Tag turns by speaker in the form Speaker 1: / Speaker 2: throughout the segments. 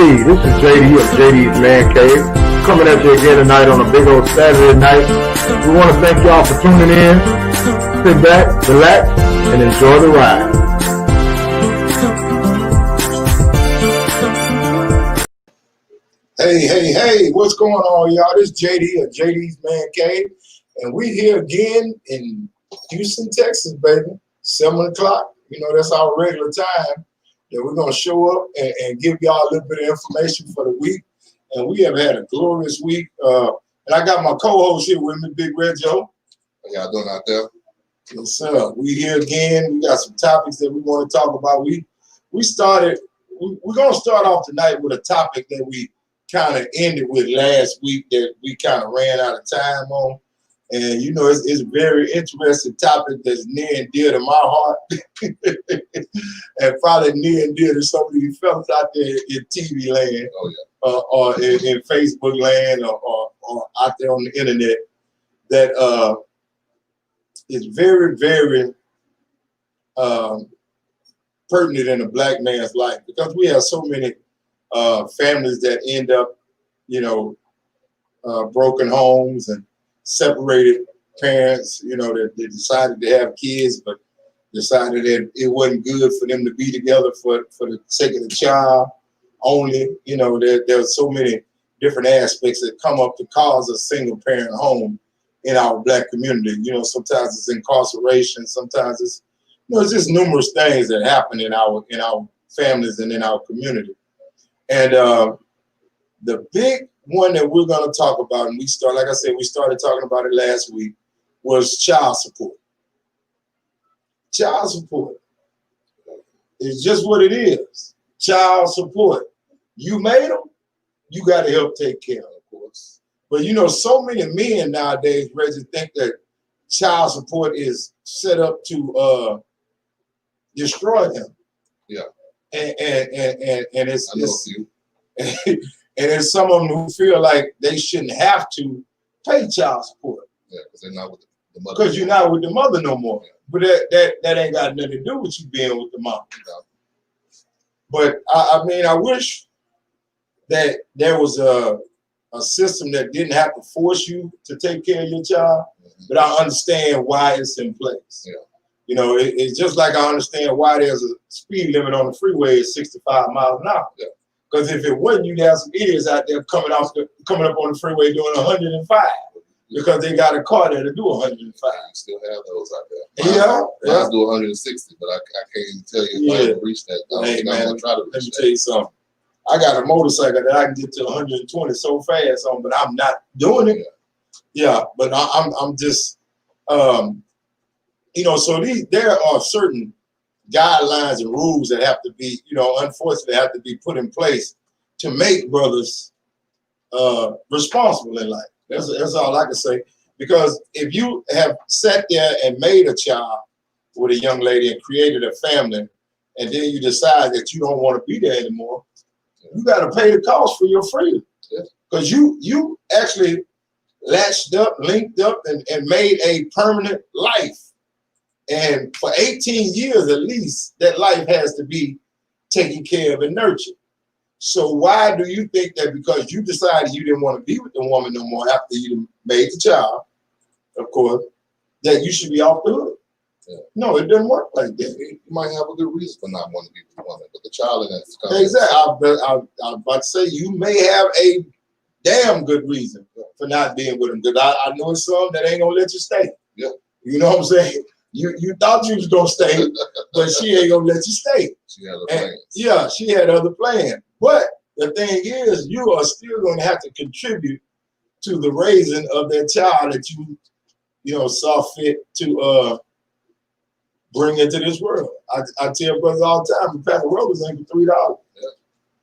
Speaker 1: Hey, this is JD of JD's Mancave, coming at you again tonight on a big old Saturday night. We want to thank y'all for tuning in. Sit back, relax, and enjoy the ride.
Speaker 2: Hey, what's going on, y'all? This is JD of JD's Mancave, and we here again in Houston, Texas, baby. 7 o'clock. You know, that's our regular time that we're going to show up and give y'all a little bit of information for the week. And we have had a glorious week. And I got my co-host here with me, Big Red Joe.
Speaker 3: How y'all doing out there?
Speaker 2: Yes, sir. We here again. We got some topics that we want to talk about. We're going to start off tonight with a topic that we kind of ended with last week that we kind of ran out of time on. And, you know, it's a very interesting topic that's near and dear to my heart and probably near and dear to some of you fellas out there in TV land or in Facebook land or out there on the internet that is very, very pertinent in a black man's life, because we have so many families that end up, you know, broken homes and separated parents, you know, that they decided to have kids, but decided that it wasn't good for them to be together for the sake of the child only. You know, there are so many different aspects that come up to cause a single parent home in our black community. You know, sometimes it's incarceration, sometimes it's, you know, it's just numerous things that happen in our families and in our community. And the big one that we're going to talk about, and we started talking about it last week, was child support. Child support is just what it is. Child support. You made them, you got to help take care of course. But you know, so many men nowadays, Reggie, think that child support is set up to destroy them.
Speaker 3: Yeah.
Speaker 2: And it's and there's some of them who feel like they shouldn't have to pay child support.
Speaker 3: Yeah, because they're not with the mother.
Speaker 2: Because you're not with the mother no more. Yeah. But that ain't got nothing to do with you being with the mom.
Speaker 3: Yeah.
Speaker 2: But I mean, I wish that there was a system that didn't have to force you to take care of your child. Mm-hmm. But I understand why it's in place. Yeah. You know, it's just like I understand why there's a speed limit on the freeway at 65 miles an hour. Yeah. Because if it wasn't, you'd have some idiots out there coming up on the freeway doing 105 because they got a car there to do 105. You
Speaker 3: still have those out there. Mine's do 160, but I can't even tell you if I can reach that.
Speaker 2: Hey, man, let me tell you something. I got a motorcycle that I can get to 120 so fast on, but I'm not doing it. Yeah, but I'm just, you know, so there are certain guidelines and rules that have to be, you know, unfortunately have to be put in place to make brothers responsible in life. That's all I can say. Because if you have sat there and made a child with a young lady and created a family, and then you decide that you don't want to be there anymore, you got to pay the cost for your freedom. Because you actually latched up, linked up, and made a permanent life. And for 18 years at least, that life has to be taken care of and nurtured. So why do you think that because you decided you didn't want to be with the woman no more after you made the child, of course, that you should be off the hook? Yeah. No, it doesn't work like that.
Speaker 3: You might have a good reason for not wanting to be with the woman, but the child in that.
Speaker 2: Exactly. I was about to say you may have a damn good reason for not being with him. Because I know some that ain't gonna let you stay. Yeah. You know what I'm saying? You thought you was gonna stay, but she ain't gonna let you stay.
Speaker 3: She had other plans.
Speaker 2: Yeah, she had other plans. But the thing is, you are still gonna have to contribute to the raising of that child that you know, saw fit to bring into this world. I tell brothers all the time, the pack of rubbers ain't for $3. Yeah.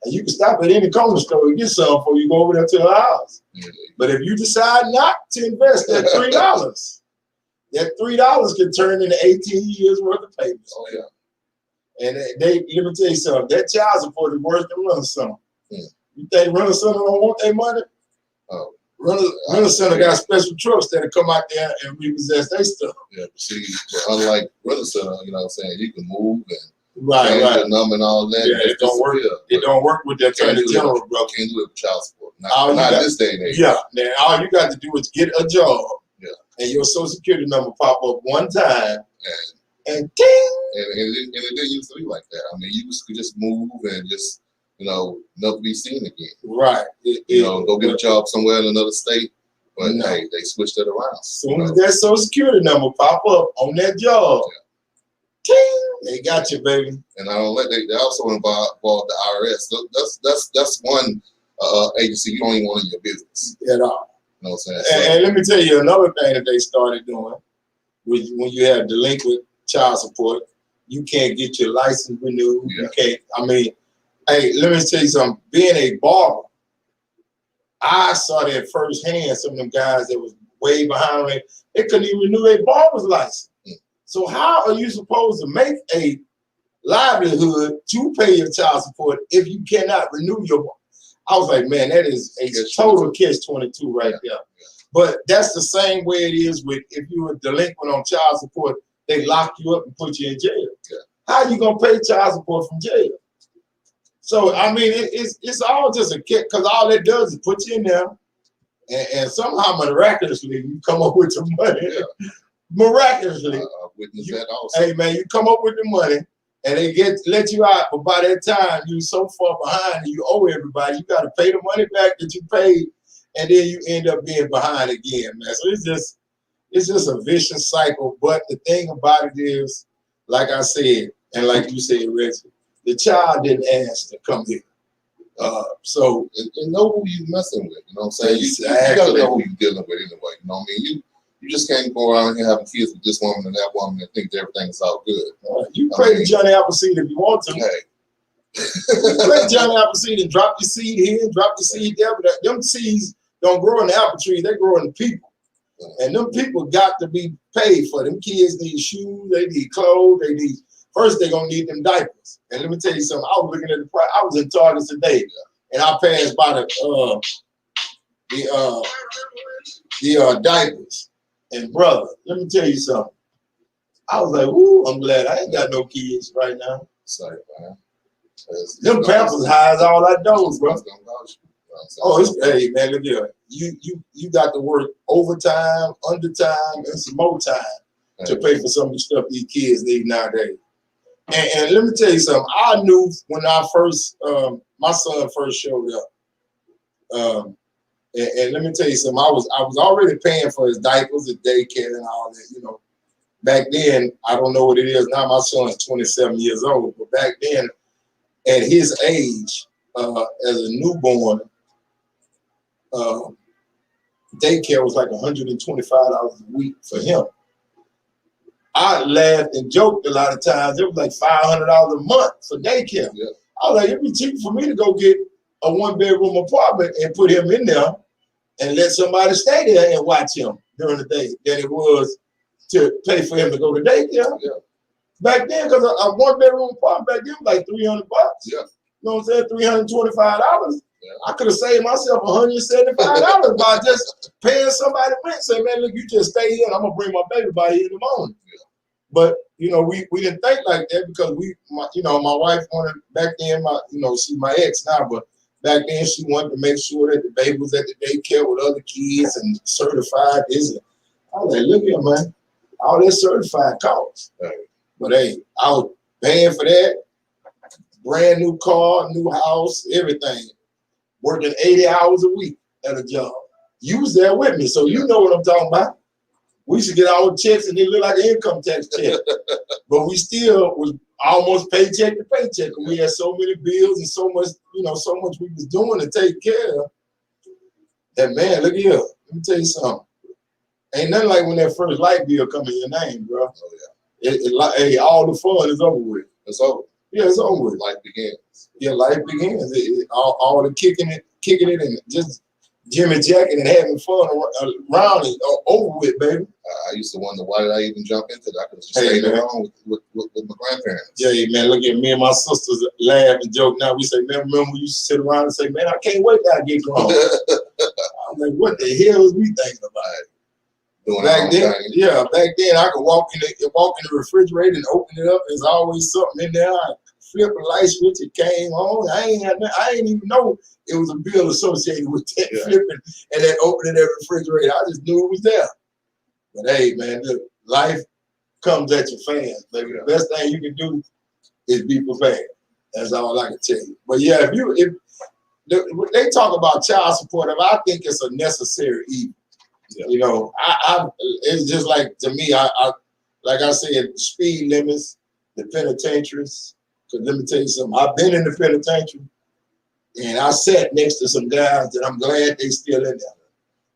Speaker 2: And you can stop at any corner store and get some before you go over there to her house. Yeah. But if you decide not to invest that $3, that $3 can turn into 18 years worth of payments.
Speaker 3: Oh, yeah.
Speaker 2: And let me tell you something, that child support is worse than Runner Center. Yeah. You think Runner Center don't want their money? Oh. Runner Center got special trucks that come out there and repossess their stuff.
Speaker 3: Yeah, but see, but unlike Runner Center, you know what I'm saying, you can move and
Speaker 2: Right.
Speaker 3: Your number and all that.
Speaker 2: Yeah, it don't work. It don't work with the attorney general, bro.
Speaker 3: Can't do it with child support. Not this day and age.
Speaker 2: Yeah. Now all you got to do is get a job.
Speaker 3: Yeah.
Speaker 2: And your social security number pop up one time. And ding.
Speaker 3: And it didn't used to be like that. I mean, you could just move and just, never be seen again.
Speaker 2: Right.
Speaker 3: Go get a job somewhere in another state. But hey, they switched it around.
Speaker 2: As soon as that social security number pop up on that job, ting, they got you, baby.
Speaker 3: And they also involved the IRS. That's one agency you don't even want in your business
Speaker 2: at all.
Speaker 3: You know what I'm saying?
Speaker 2: And let me tell you another thing that they started doing. When you have delinquent child support, you can't get your license renewed. Yeah. You can't. I mean, hey, let me tell you something. Being a barber, I saw that firsthand. Some of them guys that was way behind me, they couldn't even renew their barber's license. So how are you supposed to make a livelihood to pay your child support if you cannot renew your? I was like, man, that is a total catch-22 right there. Yeah. But that's the same way it is with if you were delinquent on child support, they lock you up and put you in jail. Yeah. How are you gonna pay child support from jail? So I mean, it's all just a kick because all it does is put you in there, and somehow miraculously you come up with some money. Yeah. Miraculously,
Speaker 3: that also.
Speaker 2: Hey man, you come up with the money, and they let you out. But by that time, you so far behind, and you owe everybody. You got to pay the money back that you paid, and then you end up being behind again, man. So it's just a vicious cycle. But the thing about it is, like I said, and like you said, Reggie, the child didn't ask to come here. So
Speaker 3: and know who you messing with. You know what I'm saying? You gotta know who you're dealing with anyway. You know what I mean? You just can't go around here having kids with this woman and that woman and think everything's all good.
Speaker 2: You pray to Johnny Appleseed if you want to.
Speaker 3: Hey.
Speaker 2: You pray to Johnny Appleseed and drop your seed here, drop your seed there. But them seeds don't grow in the apple tree, they grow in the people. And them people got to be paid for. Them kids need shoes, they need clothes, first they're gonna need them diapers. And let me tell you something, I was looking at the price, I was in Target today, and I passed by the diapers. And brother, let me tell you something. I was like, woo, I'm glad I ain't got no kids right now.
Speaker 3: Sorry, man.
Speaker 2: Them Pampers high as all I know, bro. Oh, hey man, look here. You got to work overtime, undertime, and some more time to pay for some of the stuff these kids need nowadays. And let me tell you something. I knew when my son first showed up. And let me tell you something. I was already paying for his diapers, his daycare, and all that. Back then, I don't know what it is now. My son's 27 years old, but back then, at his age, as a newborn, daycare was like $125 a week for him. I laughed and joked a lot of times. It was like $500 a month for daycare. Yeah. I was like, it'd be cheaper for me to go get a one-bedroom apartment and put him in there and let somebody stay there and watch him during the day than it was to pay for him to go to daycare. Yeah. Back then, because a one-bedroom apartment back then was like $300. Yeah. You know what I'm saying? $325. Yeah. I could have saved myself $175 by just paying somebody rent. Say, man, look, you just stay here and I'm going to bring my baby by here in the morning. Yeah. But, we didn't think like that because my wife wanted, back then, she's my ex now, but back then she wanted to make sure that the baby was at the daycare with other kids and certified this. I was like, look here, man, all that certified costs. Right. But hey, I was paying for that, brand new car, new house, everything. Working 80 hours a week at a job. You was there with me, so you know what I'm talking about. We used to get our checks and they look like an income tax check. But we still was almost paycheck to paycheck. We had so many bills and so much, so much we was doing to take care of. That man, look here. Let me tell you something. Ain't nothing like when that first light bill come in your name, bro. Oh, yeah. Hey, all the fun is over with. It's over. Yeah, it's over with.
Speaker 3: Life begins.
Speaker 2: Yeah, life begins. All the kicking it, and just Jimmy jacking and having fun around it, over with, baby.
Speaker 3: I used to wonder, why did I even jump into that? I could just stay around with my grandparents.
Speaker 2: Yeah, man, look at me and my sisters laugh and joke now. We say, man, remember we used to sit around and say, man, I can't wait till I get grown. I'm like, what the hell is we thinking about?
Speaker 3: doing
Speaker 2: back then,
Speaker 3: thing.
Speaker 2: yeah, back then I could walk in the refrigerator and open it up. There's always something in there. I flip a light switch, it came on. I ain't even know it was a bill associated with that flipping and then opening that refrigerator. I just knew it was there. But hey, man, look, life comes at you fast. Baby. The best thing you can do is be prepared. That's all I can tell you. But yeah, if they talk about child support, I think it's a necessary evil. Yeah. You know, it's just like, to me, I like I said, speed limits, the penitentiaries. Because let me tell you something, I've been in the penitentiary and I sat next to some guys that I'm glad they still in there.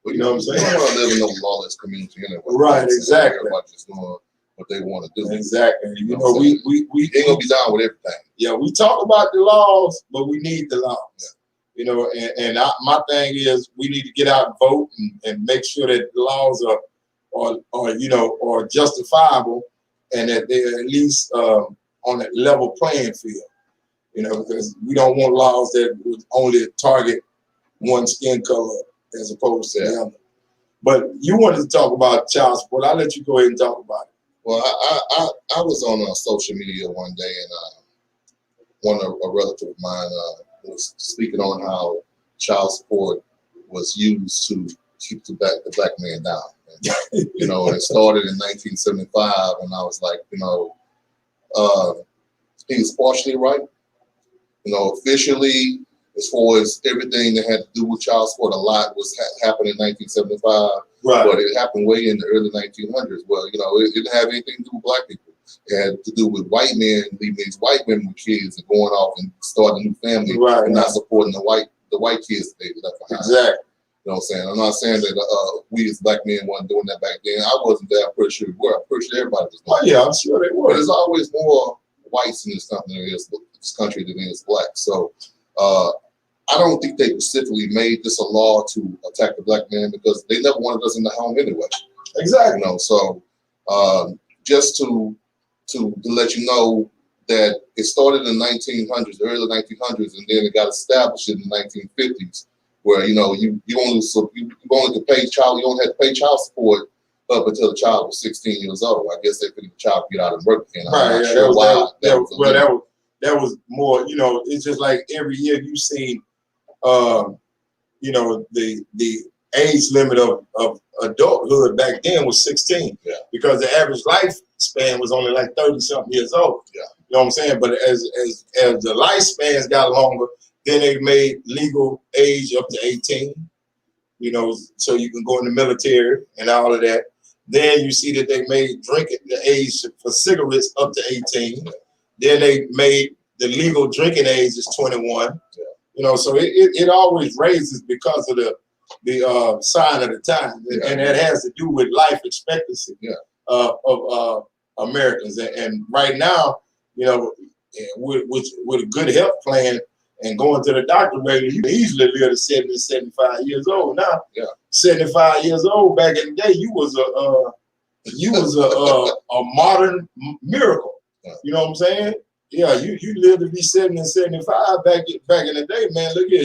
Speaker 3: Well,
Speaker 2: you know what I'm saying?
Speaker 3: You don't want to live in no lawless community anyway.
Speaker 2: Right, exactly.
Speaker 3: Everybody just doing what they want to do.
Speaker 2: Exactly. You know, we
Speaker 3: ain't gonna be down with everything.
Speaker 2: Yeah, we talk about the laws, but we need the laws. Yeah. You know, and my thing is we need to get out and vote and make sure that the laws are justifiable and that they're at least on a level playing field. You know, because we don't want laws that would only target one skin color as opposed to the other. But you wanted to talk about child support. I'll let you go ahead and talk about it.
Speaker 3: Well, I was on social media one day and a relative of mine was speaking on how child support was used to keep the black man down. And, you know, and it started in 1975, and I was like, you know, he was partially right. You know, officially, as far as everything that had to do with child support, a lot was happening in 1975. Right. But it happened way in the early 1900s. Well, you know, it didn't have anything to do with black people. It had to do with white men leaving these white women with kids and going off and starting a new family and not supporting the white kids that they left behind.
Speaker 2: Exactly.
Speaker 3: You know what I'm saying? I'm not saying that we as black men weren't doing that back then. I wasn't there. I'm pretty sure we were. I'm pretty sure everybody was doing
Speaker 2: yeah, I'm sure they were.
Speaker 3: But there's always more whites in this country than there is black. So I don't think they specifically made this a law to attack the black man because they never wanted us in the home anyway.
Speaker 2: Exactly.
Speaker 3: You know, so just to let you know that it started in the 1900s, the early 1900s, and then it got established in the 1950s, where you know you only could pay child, you only had to pay child support up until the child was 16 years old. I guess they figured the child could get out and work again. I'm not sure why.
Speaker 2: That was more. You know, it's just like every year you see, you know, the age limit of adulthood back then was 16. Yeah. Because the average lifespan was only like 30-something years old. Yeah. You know what I'm saying? But as the lifespans got longer, then they made legal age up to 18. You know, so you can go in the military and all of that. Then you see that they made drinking the age for cigarettes up to 18. Then they made the legal drinking age is 21. Yeah. You know, so it always raises because of the sign of the time, and that has to do with life expectancy of Americans. And right now, you know, with a good health plan and going to the doctor regularly, you can easily live to 70, 75 years old. Now, 75 years old back in the day, you was a modern miracle. You know what I'm saying? Yeah, you lived to be 70 and 75 back in the day, man. Look here,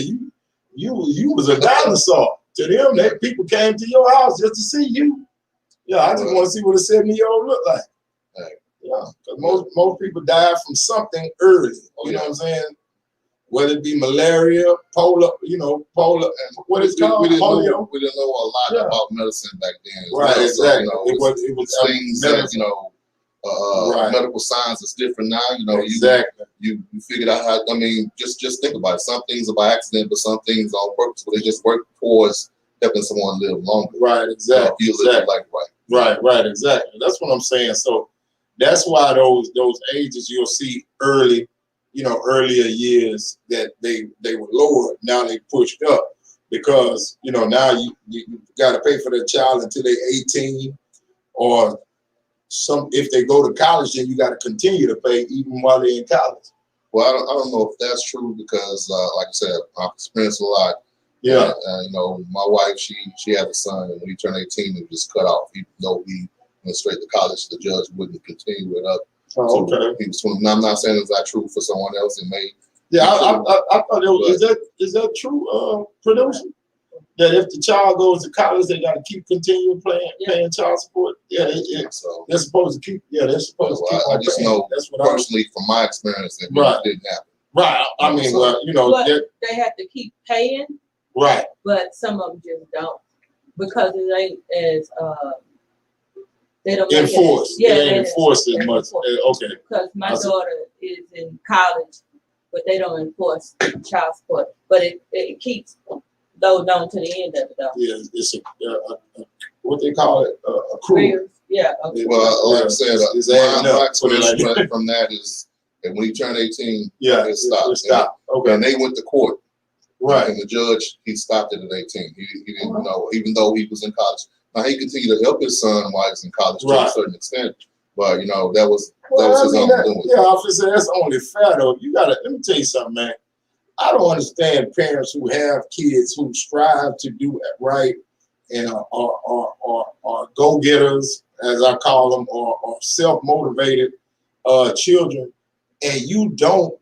Speaker 2: you was a dinosaur. To them, that people came to your house just to see you. Yeah, I just want to see what a 70-year-old look like. Right. Yeah, because most people die from something early. You know what I'm saying? Whether it be malaria, polio, what is it called?
Speaker 3: We didn't know a lot about medicine back then.
Speaker 2: Right, exactly.
Speaker 3: So, you know, it was things that, you know, medical science is different now. You know, you figured out how. I mean, just think about it. Some things are by accident, but some things on purpose. But they just work towards helping someone live longer.
Speaker 2: Right, exactly. Right, exactly. That's what I'm saying. So that's why those ages you'll see earlier years that they were lowered. Now they pushed up because now you got to pay for their child until they're 18, or if they go to college, then you got to continue to pay even while they're in college.
Speaker 3: Well, I don't know if that's true because, like I said, I've experienced a lot.
Speaker 2: Yeah.
Speaker 3: My wife, she had a son, and when he turned 18, it was cut off. Even though he went straight to college, the judge wouldn't continue it up.
Speaker 2: Oh, okay.
Speaker 3: He was 20. I'm not saying it's not true for someone else. It may.
Speaker 2: Yeah, I thought it was. Is that true, producer? that if the child goes to college, they got to continuing paying child support? Yeah,
Speaker 3: so.
Speaker 2: They're supposed to keep. Yeah, they're supposed to keep.
Speaker 3: I just
Speaker 2: paying.
Speaker 3: know
Speaker 2: That's what
Speaker 3: personally from my experience that didn't happen.
Speaker 2: Right. I mean,
Speaker 3: so,
Speaker 2: well, you know,
Speaker 4: but they have to keep paying.
Speaker 2: Right.
Speaker 4: But some of them just don't because it ain't as they don't
Speaker 2: enforce.
Speaker 4: It
Speaker 2: ain't enforced as much. Okay.
Speaker 4: Because my daughter is in college, but they don't enforce child support. But it keeps loading on to the end of it though.
Speaker 2: Yeah, it's a what they call it, accrual.
Speaker 4: Yeah.
Speaker 3: Okay. Well, like I said, my experience
Speaker 2: like
Speaker 3: from that is that when he turned 18,
Speaker 2: it stopped. Okay.
Speaker 3: And they went to court.
Speaker 2: Right.
Speaker 3: And the judge, he stopped it at 18. He didn't know, even though he was in college. Now he continued to help his son while he was in college to a certain extent. But you know, that was his own doing.
Speaker 2: Yeah, officer, that's only fair though. You gotta let me tell you something, man. I don't understand parents who have kids who strive to do it right and are go-getters, as I call them, or self-motivated children, and you don't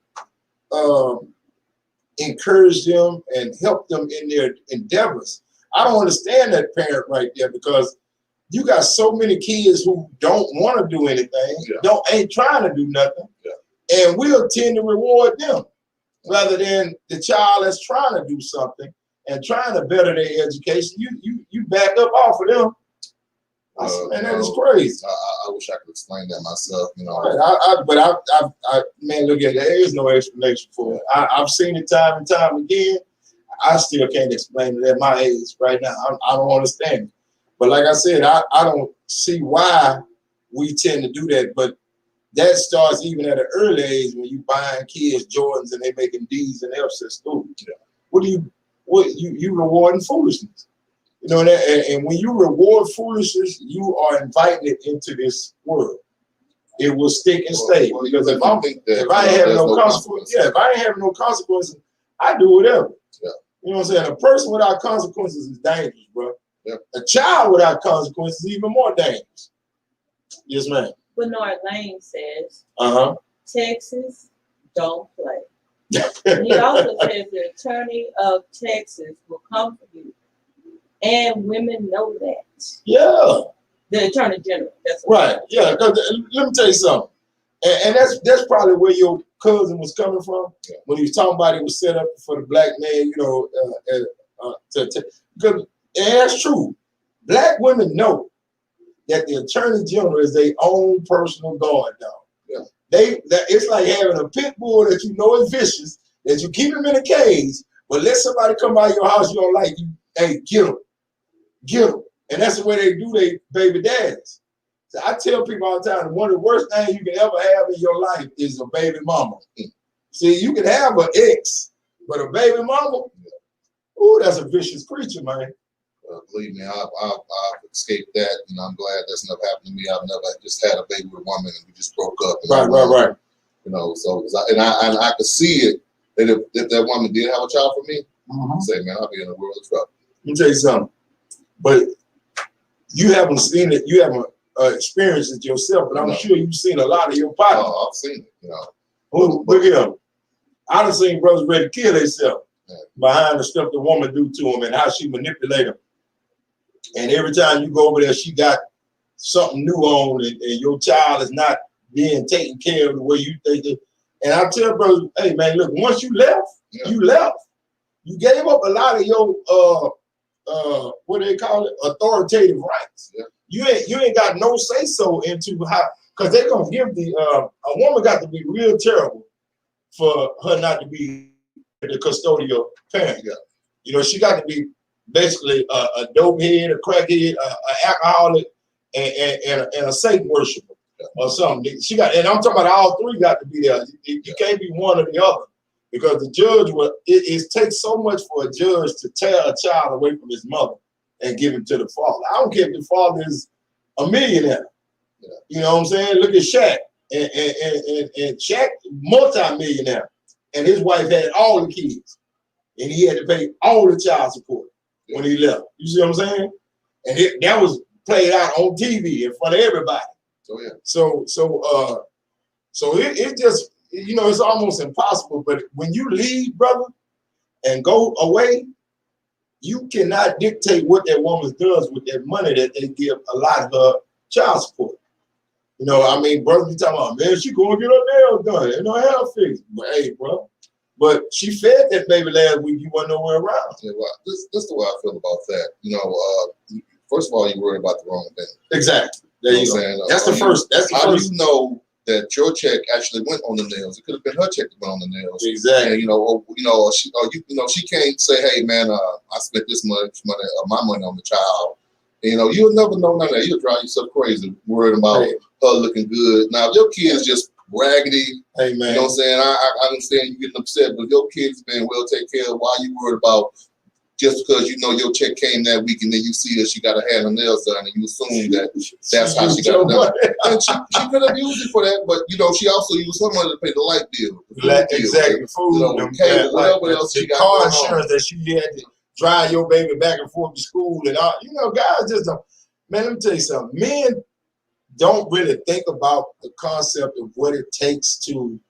Speaker 2: encourage them and help them in their endeavors. I don't understand that parent right there because you got so many kids who don't want to do anything, ain't trying to do nothing, and we'll tend to reward them rather than the child that's trying to do something and trying to better their education. You back up off of them. Man, that is crazy.
Speaker 3: I wish I could explain that myself, you know.
Speaker 2: Right. Man, look at it. There is no explanation for it. I've seen it time and time again. I still can't explain it at my age right now. I don't understand it. But like I said, I don't see why we tend to do that. But that starts even at an early age when you buying kids Jordans and they making D's and F's at school. You rewarding foolishness. You know, and when you reward foolishness, you are inviting it into this world. It will stick and stay. Because if I ain't having no consequences, if I ain't having no consequences, I do whatever.
Speaker 3: Yeah.
Speaker 2: You know what I'm saying? A person without consequences is dangerous, bro.
Speaker 3: Yeah.
Speaker 2: A child without consequences is even more dangerous. Yes, ma'am.
Speaker 4: Bernard Lane says,
Speaker 2: Texas
Speaker 4: don't play. He also says the attorney of Texas will come for you. And women know that.
Speaker 2: Yeah.
Speaker 4: The attorney general. That's
Speaker 2: right. Yeah. Let me tell you something. And that's probably where your cousin was coming from when he was talking about it was set up for the black man, you know, because that's true. Black women know that the attorney general is their own personal guard dog. Yeah. It's like having a pit bull that you know is vicious, that you keep him in a cage, but let somebody come by your house you don't like, you, hey, get him. Get them. And that's the way they do their baby daddies. So I tell people all the time, one of the worst things you can ever have in your life is a baby mama. See, you can have an ex, but a baby mama, ooh, that's a vicious creature, man.
Speaker 3: Believe me, I've escaped that, and I'm glad that's never happened to me. I've never just had a baby with a woman, and we just broke up.
Speaker 2: Right.
Speaker 3: You know, so I could see it that if that woman did have a child for me, I'd say, man, I'll be in a world of trouble.
Speaker 2: Let me tell you something. But you haven't seen it, you haven't experienced it yourself, but I'm sure you've seen a lot of your partners.
Speaker 3: Oh, I've seen it, you know.
Speaker 2: Look at them. I done seen brothers ready to kill themselves behind the stuff the woman do to them and how she manipulate them. And every time you go over there, she got something new on and your child is not being taken care of the way you think it. And I tell brothers, hey man, look, once you left, you left. You gave up a lot of your what do they call it? Authoritative rights. Yeah. You ain't got no say so into how, because they're gonna give a woman got to be real terrible for her not to be the custodial parent. Yeah. You know, she got to be basically a dope head, a crackhead, an alcoholic, and a Satan worshiper or something. She got, and I'm talking about all three got to be there. You can't be one or the other. Because the judge it takes so much for a judge to tear a child away from his mother and give him to the father. I don't care if the father is a millionaire. Yeah. You know what I'm saying? Look at Shaq. And Shaq, multi-millionaire. And his wife had all the kids. And he had to pay all the child support when he left. You see what I'm saying? And that was played out on TV in front of everybody.
Speaker 3: So yeah.
Speaker 2: So it just, you know, it's almost impossible. But when you leave, brother, and go away, you cannot dictate what that woman does with that money that they give a lot of her child support. You know, I mean, brothers be talking about, man, she going to get her nails done and her hair fixed. But hey, bro, but she fed that baby last week. You wasn't nowhere around.
Speaker 3: Yeah, well, this is the way I feel about that. You know, first of all, you're worried about the wrong thing.
Speaker 2: Exactly. There you go.
Speaker 3: Saying?
Speaker 2: That's the first. That's the
Speaker 3: how
Speaker 2: first.
Speaker 3: do you know that your check actually went on the nails? It could have been her check that went on the nails.
Speaker 2: Exactly.
Speaker 3: And, she can't say, hey, man, I spent this much money, my money on the child. And, you know, you'll never know none of that. You'll drive yourself crazy worried about her looking good. Now, if your kid's just raggedy,
Speaker 2: hey, man.
Speaker 3: you know what I'm saying? I understand you getting upset, but your kid's been well taken care of. Why you worried about just because you know your check came that week and then you see that she got her hair and nails done and you assume that that's how she got it done. And she could have used it for that, but you know, she also used her money to pay the light bill.
Speaker 2: Exactly. Food,
Speaker 3: whatever else she got.
Speaker 2: Car insurance that she had to drive your baby back and forth to school and all. You know, guys just don't. Man, let me tell you something. Men don't really think about the concept of what it takes to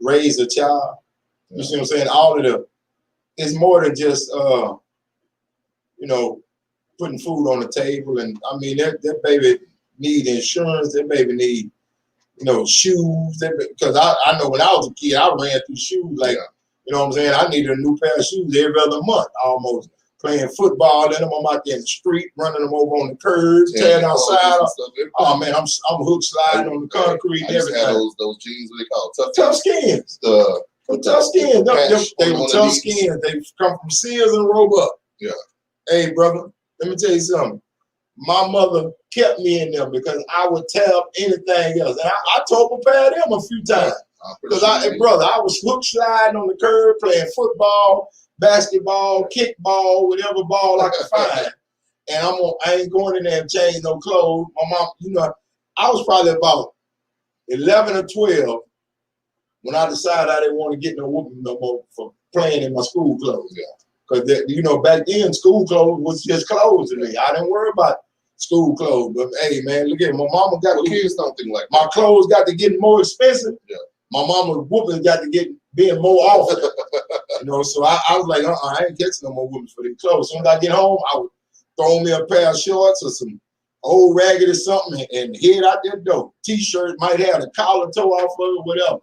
Speaker 2: raise a child. You see what I'm saying? All of the it's more than just you know, putting food on the table. And I mean that baby need insurance, that baby need, you know, shoes. Because I know when I was a kid, I ran through shoes like, you know what I'm saying? I needed a new pair of shoes every other month almost. Playing football, then I'm out there in the street, running them over on the curbs, tearing outside. Oh man, I'm hook sliding on the concrete and everything.
Speaker 3: Had those jeans, what they call
Speaker 2: tough skins. Tough skins. They were tough skins. They come from Sears and Roebuck.
Speaker 3: Yeah.
Speaker 2: Hey, brother, let me tell you something. My mother kept me in there because I would tear up anything else. And I told prepare them a few times. Because I was hook sliding on the curb, playing football, basketball, kickball, whatever ball I could find. And I ain't going in there and change no clothes. My mom, you know, I was probably about 11 or 12 when I decided I didn't want to get no whooping no more for playing in my school clothes. Yeah. Because, you know, back then, school clothes was just clothes to me. I didn't worry about school clothes. But, hey, man, look at it. My mama got
Speaker 3: kids don't think like that.
Speaker 2: My clothes got to get more expensive. Yeah. My mama's whoopings got to get being more often. You know, so I was like, I ain't catching no more whoopings for these clothes. As soon as I get home, I would throw me a pair of shorts or some old ragged or something and head out that door. T-shirt might have the collar toe off of it, whatever.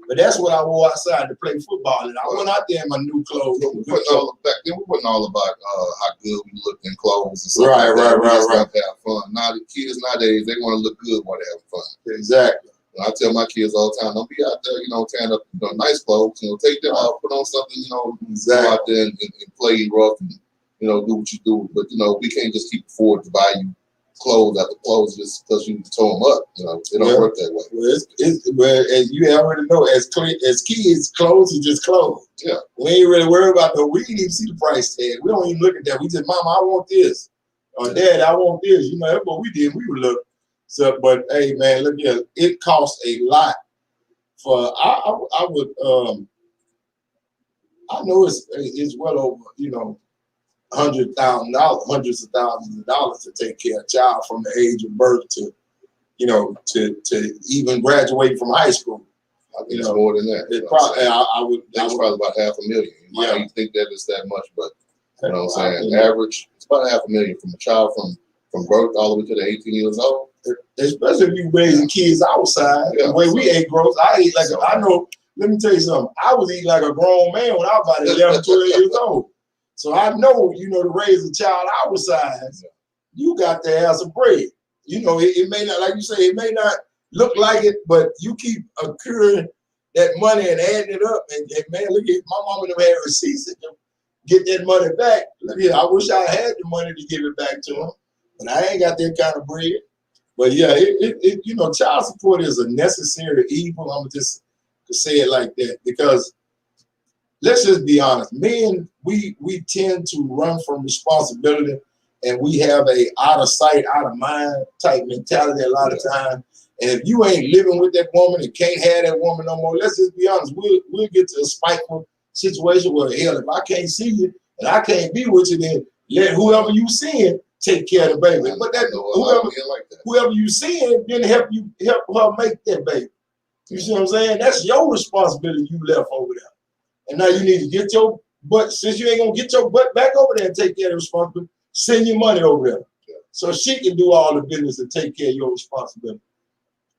Speaker 2: But that's what I wore outside to play football. And I went out there in my new clothes.
Speaker 3: Back then, we wasn't all about how good we looked in clothes and stuff.
Speaker 2: Right.
Speaker 3: To have fun. Now the kids nowadays, they want to look good while they're having fun.
Speaker 2: Exactly.
Speaker 3: And I tell my kids all the time, don't be out there, you know, tearing up nice clothes. You know, take them out, put on something, you know, go out there and play rough and, you know, do what you do. But, you know, we can't just keep afford to buy you clothes after clothes just because you tore them up. You know, it don't work that way.
Speaker 2: Well, as you already know, as kids, clothes are just clothes.
Speaker 3: Yeah.
Speaker 2: We ain't really worried about that. We didn't even see the price tag. We don't even look at that. We just, Mama, I want this. Or Dad, I want this. You know, that's what we did. We would look. So, but hey, man, look here. It costs a lot for. I would. I know it's well over, you know, $100,000, hundreds of thousands of dollars to take care of a child from the age of birth to, you know, to even graduate from high school.
Speaker 3: I think it's more than that.
Speaker 2: It probably, I would.
Speaker 3: It's probably about $500,000. You might think that it's that much, but you know what I'm saying? Average, it's about $500,000 from a child from birth all the way to the 18 years old.
Speaker 2: Especially if you raising kids outside, the way we ate gross. I ate like I know. Let me tell you something. I was eating like a grown man when I was about 11, 12 years old. So I know, you know, to raise a child our size, you got to have some bread. You know, it may not, like you say, it may not look like it, but you keep accruing that money and adding it up. And man, look at my mama never had receipts to get that money back. Look here, I wish I had the money to give it back to them, but I ain't got that kind of bread. But yeah, you know, child support is a necessary evil. I'm just to say it like that because let's just be honest, men, we tend to run from responsibility and we have a out of sight, out of mind type mentality a lot of times. And if you ain't living with that woman and can't have that woman no more, let's just be honest, we'll get to a spiteful situation where hell, if I can't see you and I can't be with you, then let whoever you seeing take care of the baby. But that whoever you seeing, then help her make that baby. You see what I'm saying? That's your responsibility you left over there. And now you need to get your But since you ain't gonna get your butt back over there and take care of the responsibility, send your money over there. So she can do all the business and take care of your responsibility.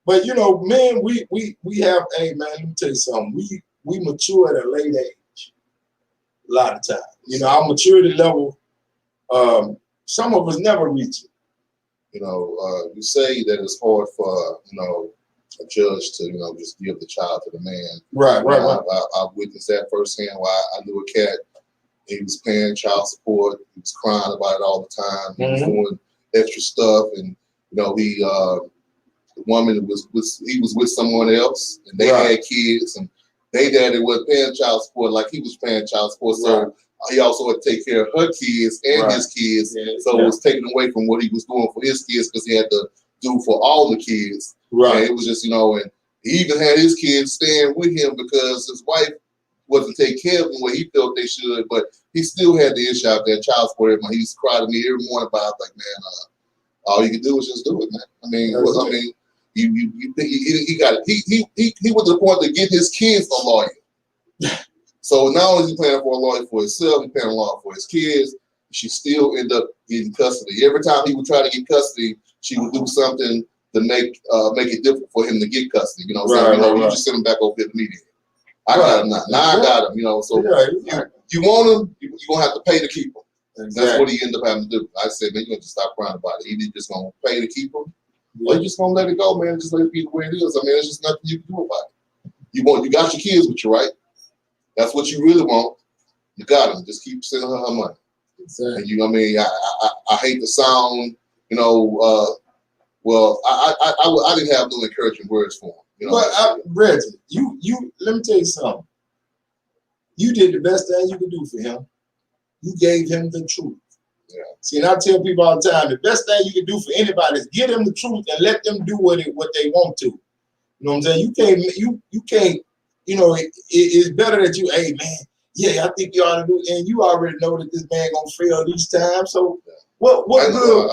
Speaker 2: But you know, men, we have, hey man, let me tell you something. We mature at a late age. A lot of times. You know, our maturity level, some of us never reach it.
Speaker 3: You know, you say that it's hard for, you know, a judge to, you know, just give the child to the man.
Speaker 2: Right.
Speaker 3: I witnessed that firsthand. Why I knew a cat, he was paying child support. He was crying about it all the time. He was doing extra stuff, and you know, the woman was with someone else, and they had kids, and they daddy was paying child support like he was paying child support. So he also had to take care of her kids and his kids. So it was taken away from what he was doing for his kids because he had to do for all the kids. Right. And it was just, you know, and he even had his kids staying with him because his wife wasn't taking care of him where he felt they should, but he still had the issue out there, child support. He used to cry to me every morning about it, like, man, all you can do is just do it, man. I mean, he got it. He was to the point to get his kids a lawyer. So not only is he paying for a lawyer for himself, he's paying a lawyer for his kids. She still ended up getting custody. Every time he would try to get custody, she would do something to make it difficult for him to get custody. You know what I'm saying? You just send him back over here to media. I got him now. Now I got him, you know. So you want him, you're going to have to pay to keep him. Exactly. That's what he ended up having to do. I said, man, you're going to stop crying about it. Either just going to pay to keep him, or you just going to let it go, man. Just let it be the way it is. I mean, there's just nothing you can do about it. You got your kids with you, right? That's what you really want. You got them. Just keep sending her money. Exactly. And you know what I mean? I hate the sound, you know, well, I didn't have no encouraging words for him. You know,
Speaker 2: but Reggie, you let me tell you something. You did the best thing you could do for him. You gave him the truth. Yeah. See, and I tell people all the time, the best thing you can do for anybody is give them the truth and let them do what they want to. You know what I'm saying? You can't, you know, it's better that you, hey man, yeah, I think you ought to do, and you already know that this man gonna fail these times. So what good?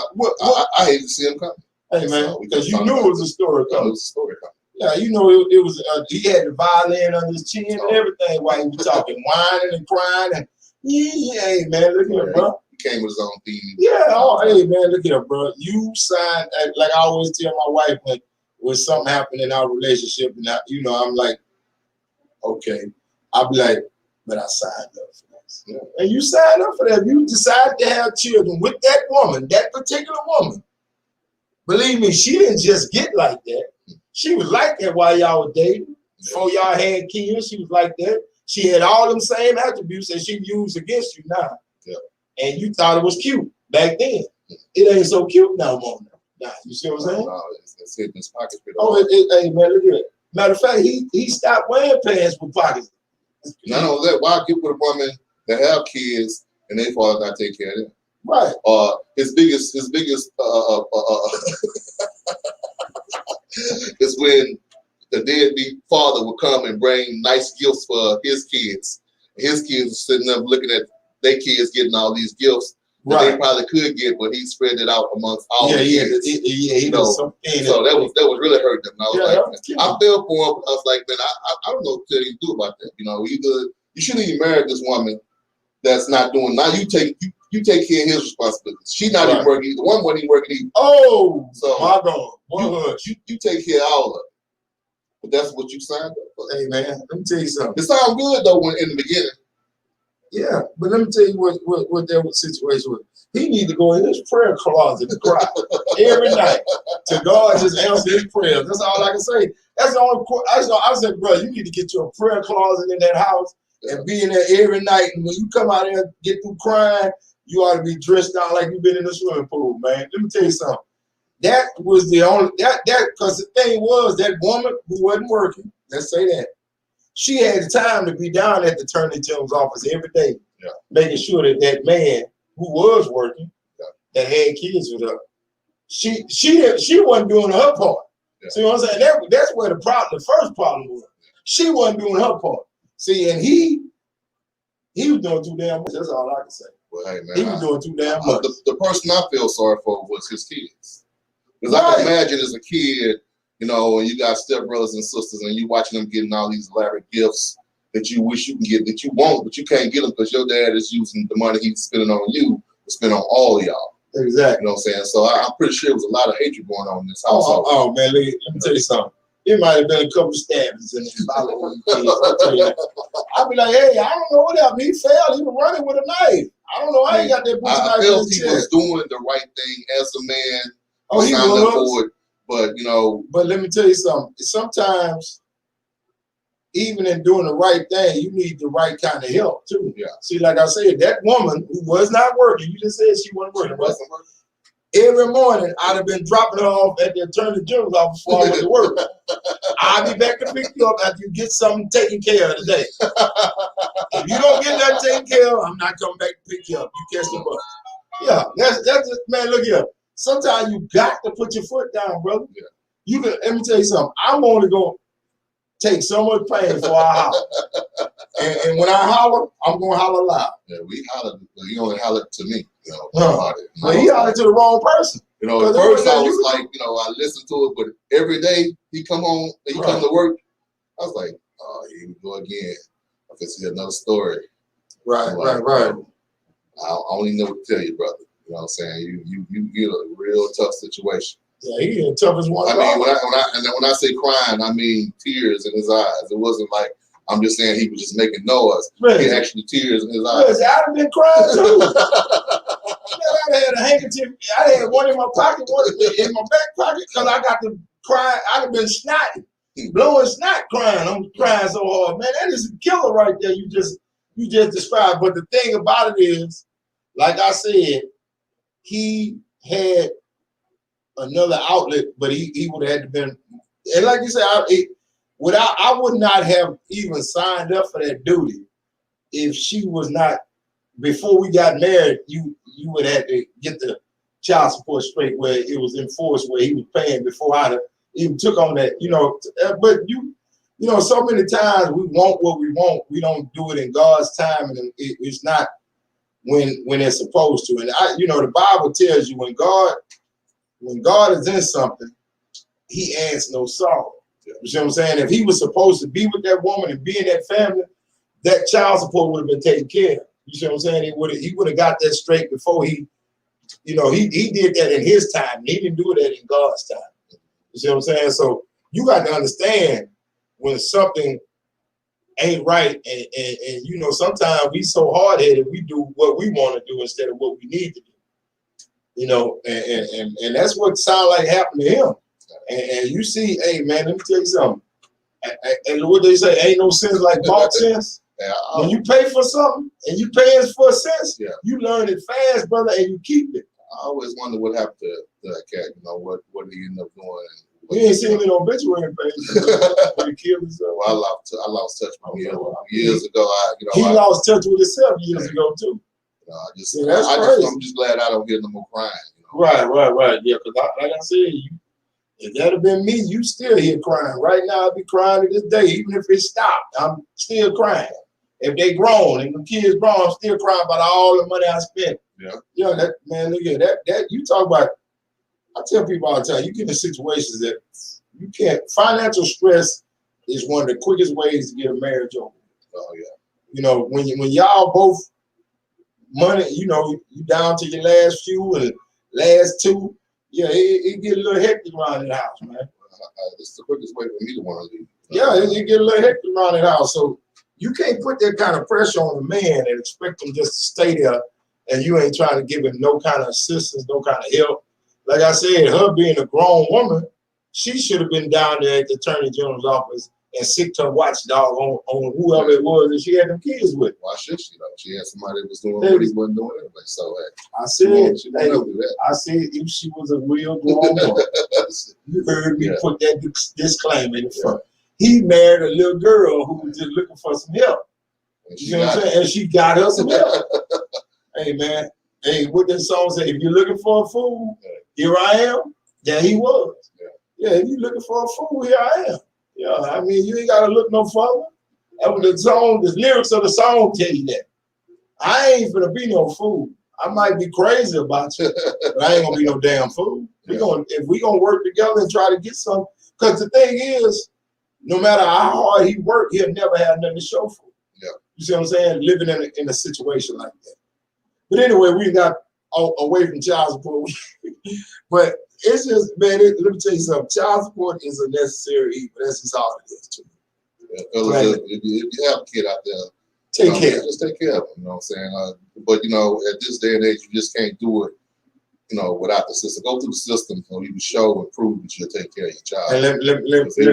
Speaker 3: I hate to see him coming.
Speaker 2: Hey man, because you knew it was a story coming.
Speaker 3: It was a story coming.
Speaker 2: Yeah, you know it was. He had the violin on his chin and everything while he was talking, whining and crying, and hey man, look here, bro.
Speaker 3: He came with his own theme.
Speaker 2: Yeah, hey man, look here, bro. You signed, like I always tell my wife when something happened in our relationship, and I'm like, okay, I'll be like, but I signed up for this. Yeah. And you signed up for that. You decided to have children with that woman, that particular woman. Believe me, she didn't just get like that. She was like that while y'all were dating. Before y'all had kids, she was like that. She had all them same attributes that she used against you now. Yeah. And you thought it was cute back then. It ain't so cute no more. Nah, you see what I'm saying?
Speaker 3: No, it's hitting his pockets.
Speaker 2: Hey man, look at it. Matter of fact, he stopped wearing pants with pockets.
Speaker 3: Not only that, why get with a woman that have kids and they father not take care of them?
Speaker 2: Right.
Speaker 3: His biggest is when the deadbeat father would come and bring nice gifts for his kids. His kids are sitting up looking at their kids getting all these gifts that they probably could get, but he spread it out amongst all the kids. So that was really hurting them. And I was like, I felt for him. I was like, man, I don't know what to tell you to do about that. You know, either you shouldn't even marry this woman that's not doing. Now you take care of his responsibilities. She's not even working. The one wasn't even working either.
Speaker 2: Oh, so my God,
Speaker 3: you take care of all of it. But that's what you signed up for.
Speaker 2: Hey man, let me tell you something.
Speaker 3: It sounds good though in the beginning.
Speaker 2: Yeah, but let me tell you what that situation was. He need to go in his prayer closet and cry every night to God just answer his prayers. That's all I can say. That's the only. I said, bro, you need to get you a prayer closet in that house and be in there every night. And when you come out there and get through crying, you ought to be dressed down like you've been in a swimming pool, man. Let me tell you something. That was the only because the thing was that woman who wasn't working. Let's say that. She had the time to be down at the Attorney General's office every day, making sure that man who was working, that had kids with her, she wasn't doing her part. Yeah. See what I'm saying? That's where the first problem was. She wasn't doing her part. See, and he was doing too damn much. That's all I can say.
Speaker 3: Well, hey man,
Speaker 2: he was doing too damn much.
Speaker 3: The person I feel sorry for was his kids, because I can imagine as a kid. You know, and you got stepbrothers and sisters, and you watching them getting all these elaborate gifts, that you wish you can get, that you want, but you can't get them because your dad is using the money he's spending on you to spend on all of y'all.
Speaker 2: Exactly.
Speaker 3: You know what I'm saying? So I'm pretty sure there was a lot of hatred going on in this household.
Speaker 2: Oh man, let me tell you something. It might have been a couple of stabbings in the bottle. I'd be like, hey, I don't know what happened. He fell. He was running with a knife. I don't know how he got that butcher knife.
Speaker 3: I felt he was doing the right thing as a man.
Speaker 2: Oh, he was.
Speaker 3: But you know.
Speaker 2: But let me tell you something. Sometimes, even in doing the right thing, you need the right kind of help too.
Speaker 3: Yeah.
Speaker 2: See, like I said, that woman who was not working. You just said she wasn't working. Every morning, I'd have been dropping her off at the Attorney General's office before I went to work. I'll be back to pick you up after you get something taken care of today. If you don't get that taken care of, I'm not coming back to pick you up. You catch the bus. Yeah, that's just, man, look here. Sometimes you got to put your foot down, brother.
Speaker 3: Yeah.
Speaker 2: You can, let me tell you something. I'm going to go take so much pain before I holler. And when I holler, I'm going to holler loud.
Speaker 3: Yeah, we hollered, but he only hollered to me. You know,
Speaker 2: about it. But he hollered to the wrong person.
Speaker 3: You know, at first I was like, you know, I listened to it, but every day he come home, he come to work, I was like, oh, here we go again. I can see another story.
Speaker 2: Right.
Speaker 3: I don't even know what to tell you, brother. You know what I'm saying? You get a real tough situation.
Speaker 2: Yeah, he the toughest one.
Speaker 3: I mean, when I say crying, I mean tears in his eyes. It wasn't like I'm just saying he was just making noise. Really? He had actually tears in his eyes.
Speaker 2: I'd have been crying too. I had a handkerchief. I had one in my pocket, one in my back pocket, because I got to cry. I'd have been snotty, blowing snot, crying. I'm crying so hard, man. That is a killer right there. You just described. But the thing about it is, like I said, he had another outlet, but he would have had to been, and like you said, I would not have even signed up for that duty if she was not. Before we got married, you would have to get the child support straight where it was enforced, where he was paying before I even took on that, you know. But you know, so many times we want what we want, we don't do it in God's time, and it's not when it's supposed to. And you know, the Bible tells you when God is in something, He adds no sorrow. You see what I'm saying? If he was supposed to be with that woman and be in that family, that child support would have been taken care of. You see what I'm saying? He would have got that straight before he did that in his time. He didn't do that in God's time. You see what I'm saying? So you got to understand when something ain't right, and you know, sometimes we so hard-headed, we do what we want to do instead of what we need to do. You know, and that's what sound like happened to him. And you see, hey man, let me tell you something. And what they say, ain't no sense like bought sense. Yeah, when you pay for something and you paying for a sense, you learn it fast, brother, and you keep it.
Speaker 3: I always wonder what happened to that cat. You know, what did he end up doing?
Speaker 2: You ain't seen it on obituary page when he killed himself.
Speaker 3: Well, I lost touch with him years ago.
Speaker 2: He lost touch with himself years ago too.
Speaker 3: You know, I'm just glad I don't hear no more crying. You
Speaker 2: know? Right. Yeah, because like I said, if that had been me, you still here crying. Right now, I'd be crying to this day, even if it stopped. I'm still crying. If they grown and the kids grown, I'm still crying about all the money I spent.
Speaker 3: Yeah.
Speaker 2: You know, that man, look at that. You talk about. I tell people all the time, you get in situations that you can't. Financial stress is one of the quickest ways to get a marriage over.
Speaker 3: Oh yeah.
Speaker 2: You know, when y'all both money, you know, you down to your last few and last two. Yeah, it get a little hectic around the house, man.
Speaker 3: It's the quickest way for me to want to leave.
Speaker 2: Yeah, it get a little hectic around the house. So you can't put that kind of pressure on a man and expect him just to stay there, and you ain't trying to give him no kind of assistance, no kind of help. Like I said, her being a grown woman, she should have been down there at the Attorney General's office and sicked her watchdog on whoever it was that she had them kids with.
Speaker 3: Why should she though? She had somebody that was doing what he wasn't doing anyway. So
Speaker 2: I said, if she was a real grown woman, you heard me put that disclaimer in the front. He married a little girl who was just looking for some help. You know what I'm saying? And she got her some help. Hey man, what that song say? If you're looking for a fool, here I am. Yeah, he was. Yeah, if you're looking for a fool, here I am. Yeah, I mean, you ain't gotta look no further. That was the lyrics of the song tell you that. I ain't gonna be no fool. I might be crazy about you, but I ain't gonna be no damn fool. If we gonna work together and try to get some, because the thing is, no matter how hard he worked, he'll never have nothing to show for it.
Speaker 3: Yeah.
Speaker 2: You see what I'm saying? Living in a situation like that. But anyway, we got away from child support. But it's just, man, let me tell you something. Child support is a necessary evil. That's just all it is to me.
Speaker 3: Yeah, if you have a kid out there,
Speaker 2: Take care.
Speaker 3: Just take care of them. You know what I'm saying? But at this day and age, you just can't do it. Without the system. Go through the system so you can show and prove that you'll take care of your child.
Speaker 2: And
Speaker 3: they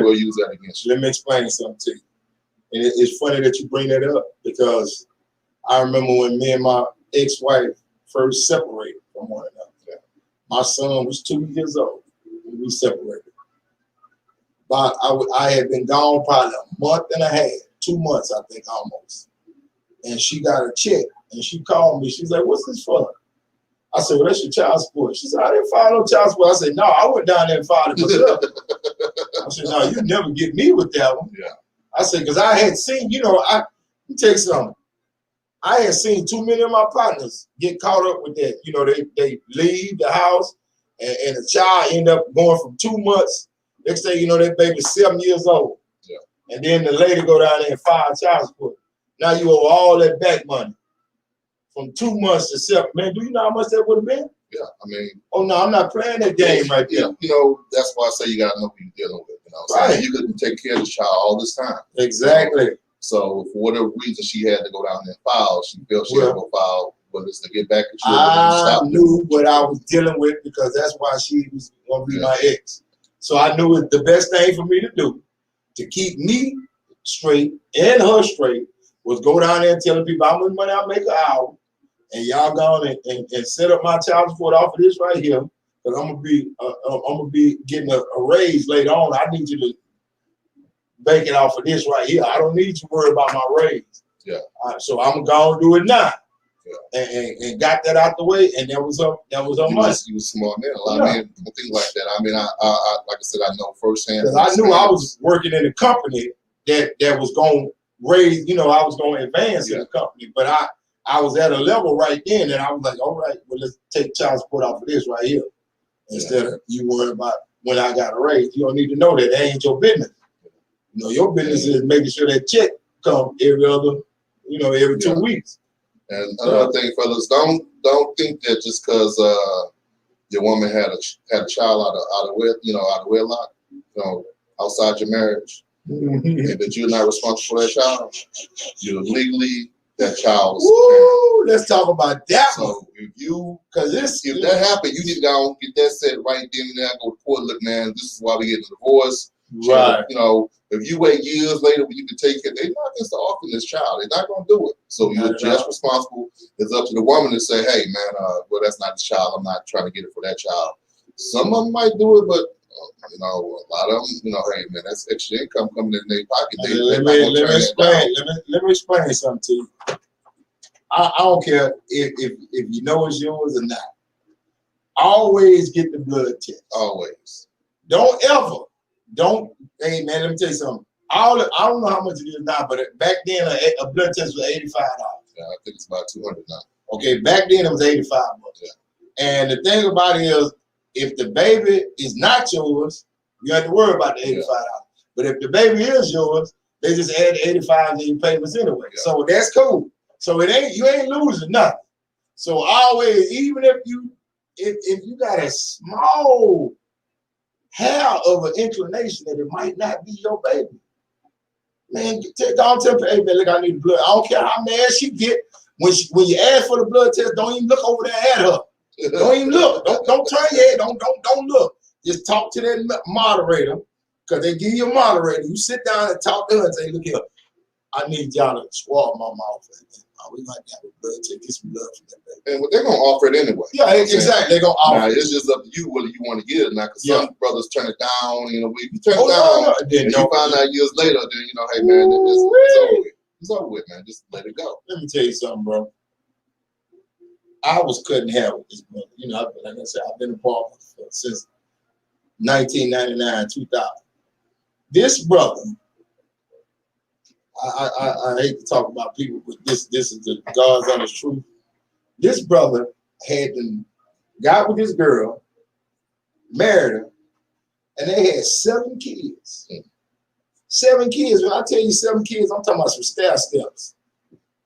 Speaker 3: will use that against you.
Speaker 2: Let me explain something to you. And it's funny that you bring that up because I remember when me and my ex-wife first separated from one another. Yeah. My son was 2 years old when we separated. But I had been gone probably a month and a half, 2 months, I think, almost. And she got a check, and she called me. She's like, "What's this for?" I said, "Well, that's your child support." She said, "I didn't file no child support." I said, "No, I went down there and filed it myself." I said, "No, you never get me with that one."
Speaker 3: Yeah.
Speaker 2: I said, because I had seen, let me tell you something. I had seen too many of my partners get caught up with that. They leave the house and the child end up going from 2 months. Next thing you know, that baby's 7 years old.
Speaker 3: Yeah.
Speaker 2: And then the lady go down there and file child support. Now you owe all that back money. From 2 months to 7, man, do you know how much that would have been?
Speaker 3: Yeah, I mean.
Speaker 2: Oh no, I'm not playing that game right there.
Speaker 3: Yeah, that's why I say you gotta know who you're dealing with.
Speaker 2: Right.
Speaker 3: You couldn't take care of the child all this time.
Speaker 2: Exactly.
Speaker 3: So for whatever reason she had to go down there and file, she felt she had to go file, but it's to get back at you.
Speaker 2: I knew what I was dealing with because that's why she was gonna be my ex. So I knew it the best thing for me to do to keep me straight and her straight was go down there and telling people how much money I make an hour. And y'all go on and set up my child support off of this right here, because I'm gonna be getting a raise later on. I need you to bank it off of this right here. I don't need you to worry about my raise.
Speaker 3: Yeah.
Speaker 2: So I'm gonna do it now.
Speaker 3: Yeah.
Speaker 2: And got that out the way, and that was her money.
Speaker 3: You was smart man. A lot of men don't think like that. I mean, I like I said, I know firsthand.
Speaker 2: Because I knew I was working in a company that was gonna raise. I was gonna advance in the company, but I was at a level right then, and I was like, all right, well, let's take child support off of this right here. Instead of you worrying about when I got a raise. You don't need to know that. That ain't your business. Your business is making sure that check come every 2 weeks.
Speaker 3: And another thing, fellas, don't think that just because your woman had a child out of wedlock, outside your marriage, and that you're not responsible for that child. You're legally that child's parent.
Speaker 2: Let's talk about that.
Speaker 3: So if that happened, you need to go and get that set right then and there. Go to court. Look, man, this is why we get a divorce.
Speaker 2: Right.
Speaker 3: If you wait years later when you can take it, they're not just offering this child. They're not going to do it. So you're just responsible. It's up to the woman to say, hey, man, well, that's not the child. I'm not trying to get it for that child. Some of them might do it, but a lot of them, hey, man, that's extra income coming in their pocket.
Speaker 2: Let me explain something to you. I don't care if you know it's yours or not. Always get the blood test.
Speaker 3: Always.
Speaker 2: Hey man, let me tell you something. I don't know how much it is now, but back then a blood test was $85.
Speaker 3: Yeah, I think it's about $200 now.
Speaker 2: Okay, back then it was $85. Yeah. And the thing about it is, if the baby is not yours, you have to worry about the $85. Yeah. But if the baby is yours, they just add the 85 to your payments anyway. Yeah. So that's cool. So you ain't losing nothing. So always, even if you got a small hair of an inclination that it might not be your baby, man, don't tell me, hey man, look, I need blood. I don't care how mad she get. When you ask for the blood test, don't even look over there at her. Don't even look. Don't turn your head. Don't look. Just talk to that moderator, because they give you a moderator. You sit down and talk to her and say, look here, I need y'all to swab my mouth. We might have a blood test, get some blood from that baby.
Speaker 3: And they're gonna offer it anyway.
Speaker 2: Yeah, exactly. They're gonna offer it.
Speaker 3: It's just up to you whether you want to get it or not. Because some brothers turn it down. If you turn it down,
Speaker 2: no.
Speaker 3: Then you find out years later, then hey man, it's over with. It's over with, man. Just let it go.
Speaker 2: Let me tell you something, bro. I was cutting hair with this brother. Like I said, I've been a barber since 1999, 2000. This brother, I hate to talk about people, but this is the God's honest truth. This brother got with this girl, married her, and they had 7 kids. 7 kids. When I tell you 7 kids, I'm talking about some stair steps.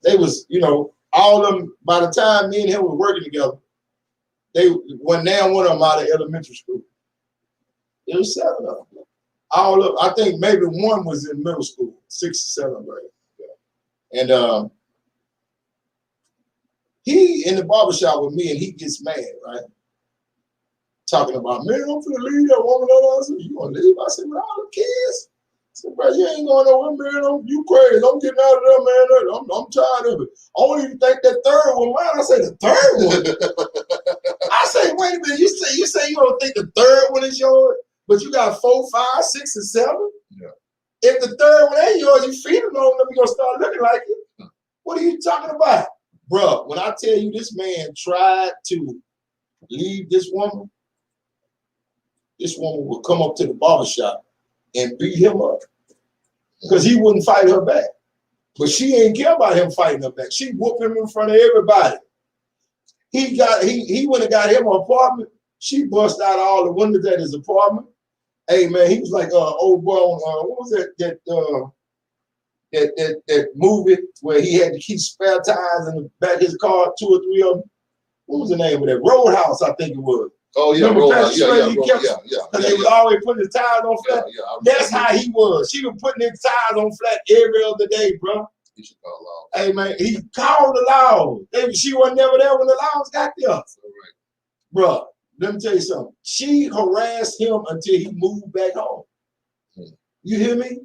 Speaker 2: They was, you know, all of them, by the time me and him were working together, they one of them out of elementary school. It was 7 of them. All of, I think maybe one was in middle school, 6th or 7th grade. Yeah. And he in the barbershop with me, and he gets mad, right? Talking about, man, I'm finna leave that woman alone. I said, you gonna leave? I said, with all the kids? I said, bro, you ain't going nowhere, man. You crazy. I'm getting out of there, man. I'm tired of it. I don't even think that 3rd one mine. I said, the 3rd one? I say, wait a minute. You say you don't think the 3rd one is yours, but you got 4, 5, 6, and 7?
Speaker 3: Yeah.
Speaker 2: If the 3rd one ain't yours, you feed them long enough, you're gonna start looking like it. What are you talking about? Bro, when I tell you this man tried to leave this woman would come up to the barbershop and beat him up because he wouldn't fight her back. But she ain't care about him fighting her back. She whooped him in front of everybody. He went and got him an apartment. She bust out all the windows at his apartment. Hey man, he was like old boy on what was that movie where he had to keep spare tires in the back of his car, 2 or 3 of them. What was the name of that? Roadhouse, I think it was.
Speaker 3: Oh yeah,
Speaker 2: Roadhouse.
Speaker 3: yeah.
Speaker 2: Because they was always putting his tires on flat. That's how he was. She was putting his tires on flat every other day, bro.
Speaker 3: He should call law.
Speaker 2: Hey man, he called the law. She wasn't never there when the laws got there.
Speaker 3: That's all right.
Speaker 2: Bro, let me tell you something. She harassed him until he moved back home. You hear me?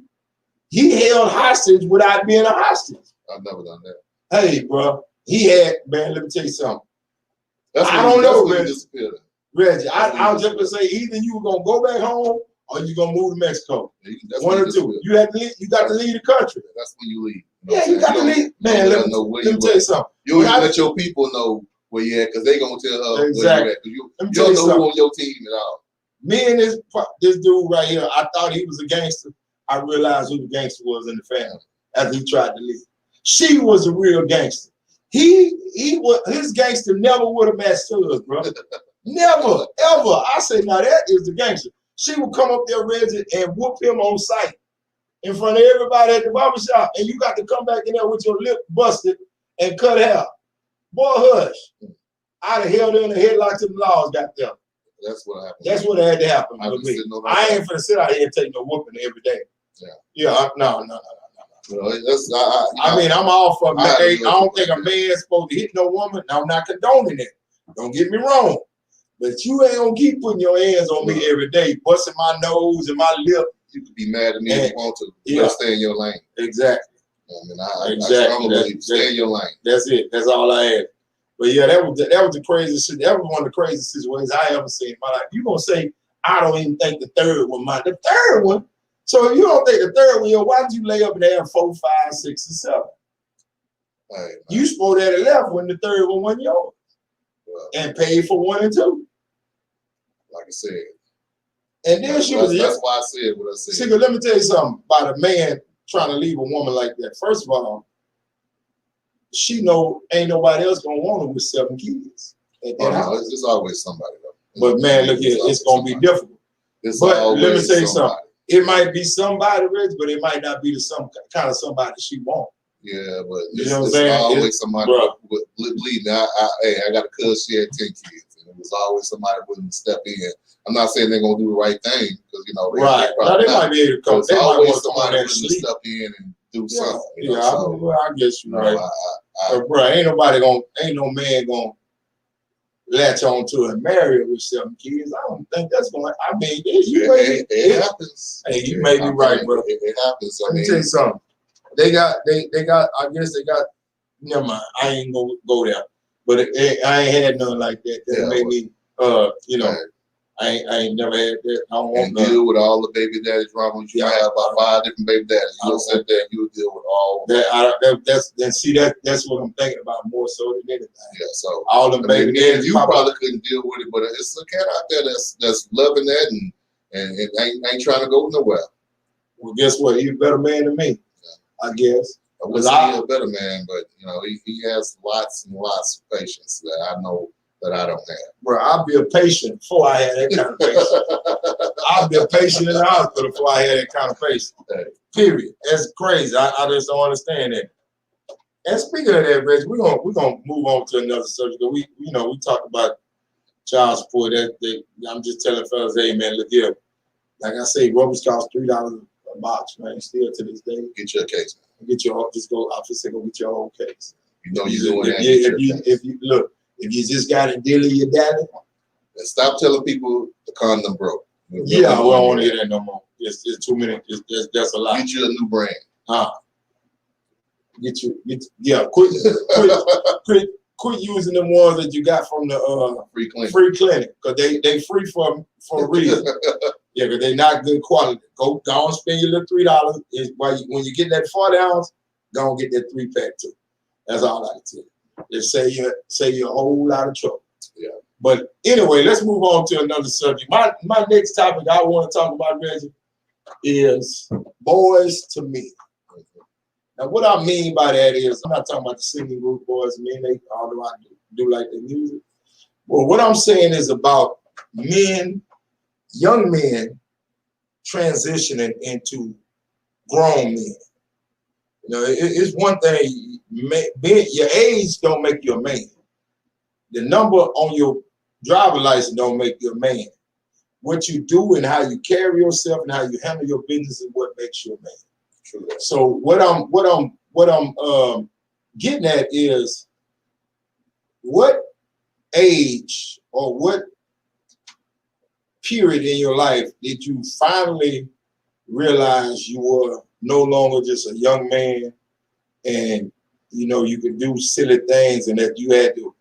Speaker 2: He held hostage without being a hostage.
Speaker 3: I've never done that.
Speaker 2: Hey, bro, he had, man, let me tell you something.
Speaker 3: I don't know, man.
Speaker 2: Reggie, I was just gonna say either you were gonna go back home or you gonna move to Mexico. One or two. You got to leave the country.
Speaker 3: That's when you leave.
Speaker 2: Yeah, you got to leave. Man, let me tell you something.
Speaker 3: You let your people know where you at, because they gonna tell her
Speaker 2: exactly.
Speaker 3: where you at. You don't know who on your team at all.
Speaker 2: Me and this dude right here, I thought he was a gangster. I realized who the gangster was in the family after he tried to leave. She was a real gangster. His gangster never would have matched hers, bro. Never, ever. I say, now that is the gangster. She would come up there, Reggie, and whoop him on sight in front of everybody at the barbershop, and you got to come back in there with your lip busted and cut hair. Boy, hush. I'd have held her in the headlock till the laws got there.
Speaker 3: That's what happened.
Speaker 2: That's what had to happen with me. I ain't finna sit out here and take no whooping every day. Yeah, no.
Speaker 3: Well,
Speaker 2: I mean, I'm all for I don't think a man's supposed to hit no woman. I'm not condoning it. Don't get me wrong. But you ain't gonna keep putting your hands on me every day, busting my nose and my lip.
Speaker 3: You could be mad at me if you want to. You gotta stay in your lane.
Speaker 2: Exactly.
Speaker 3: I mean, I strongly believe stay in your lane.
Speaker 2: That's it. That's all I had. But yeah, that was the craziest shit. That was one of the craziest situations I ever seen in my life. You gonna say I don't even think the 3rd one mine. The 3rd one. So if you don't think the 3rd one, why did you lay up there 4, 5, 6, and 7?
Speaker 3: Right,
Speaker 2: you supposed to have left when the 3rd one wasn't yours, and paid for 1 and 2.
Speaker 3: Like I said.
Speaker 2: And then she was.
Speaker 3: That's why I said what I said.
Speaker 2: See, let me tell you something about a man trying to leave a woman like that. First of all, she know ain't nobody else gonna want her with 7 kids.
Speaker 3: No, it's always somebody though.
Speaker 2: But man, look here, it's gonna be difficult. But let me tell you something. It might be somebody, Rich, but it might not be the kind of somebody she wants.
Speaker 3: Yeah, but
Speaker 2: you know what I'm saying?
Speaker 3: Always somebody with bleeding. I got a cousin, she had 10 kids, and it was always somebody willing to step in. I'm not saying they're gonna do the right thing, because they
Speaker 2: might be able to come.
Speaker 3: There's always somebody willing to step in and do something.
Speaker 2: I guess you're right. But bro, ain't no man gonna latch on to and marry her with 7 kids. I don't think that's going. I mean, it happens. Hey, you may be right, bro.
Speaker 3: It happens.
Speaker 2: Let me tell you something. They got. I guess they got. Never mind. I ain't gonna go there. But I ain't had nothing like that. That made me. I ain't never had that. I don't want to
Speaker 3: deal with all the baby daddy dramas. You have about 5 different baby daddies. You'll sit there and you'll deal with all
Speaker 2: that. That's what I'm thinking about more so than anything.
Speaker 3: Yeah, so
Speaker 2: all them baby daddies.
Speaker 3: You probably couldn't deal with it, but it's a cat out there that's loving that and ain't trying to go nowhere.
Speaker 2: Well, guess what? He's a better man than me. Yeah. I guess.
Speaker 3: I would say he's a better man, but he has lots and lots of patience that I know that I don't have.
Speaker 2: Bro, I'll be a patient before I had that kind of patience. I've been patient in the hospital before I had that kind of patience. Period. That's crazy. I just don't understand that. And speaking of that, Reggie, we're gonna move on to another subject. We talked about child support. I'm just telling fellas, hey man, look here. Like I say, rubbish costs $3 a box, man. Still to this day.
Speaker 3: Get your case, man.
Speaker 2: Get your just go. I just say go get your own case.
Speaker 3: You know you're doing that.
Speaker 2: If you just got it dealing your daddy.
Speaker 3: And stop telling people the condom broke.
Speaker 2: Yeah, I don't want to hear that no more. It's too many. That's a lot.
Speaker 3: Get you a new brand.
Speaker 2: Quit using them ones that you got from the free clinic, because they free for a reason. Yeah, because they not good quality. Go and spend your little $3. When you get that 40 ounce, go and get that 3-pack too. That's all I can tell you. Just save you a whole lot of trouble.
Speaker 3: Yeah.
Speaker 2: But anyway, let's move on to another subject. My next topic I want to talk about, Reggie, is boys to men. Now, what I mean by that is, I'm not talking about the singing group boys to men, although I do like their music. Well, what I'm saying is about men, young men, transitioning into grown men. You know, it's one thing, your age don't make you a man. The number on your driver license don't make you a man. What you do and how you carry yourself and how you handle your business is what makes you a man. True. So what I'm getting at is, what age or what period in your life did you finally realize you were no longer just a young man and you could do silly things, and that you had to,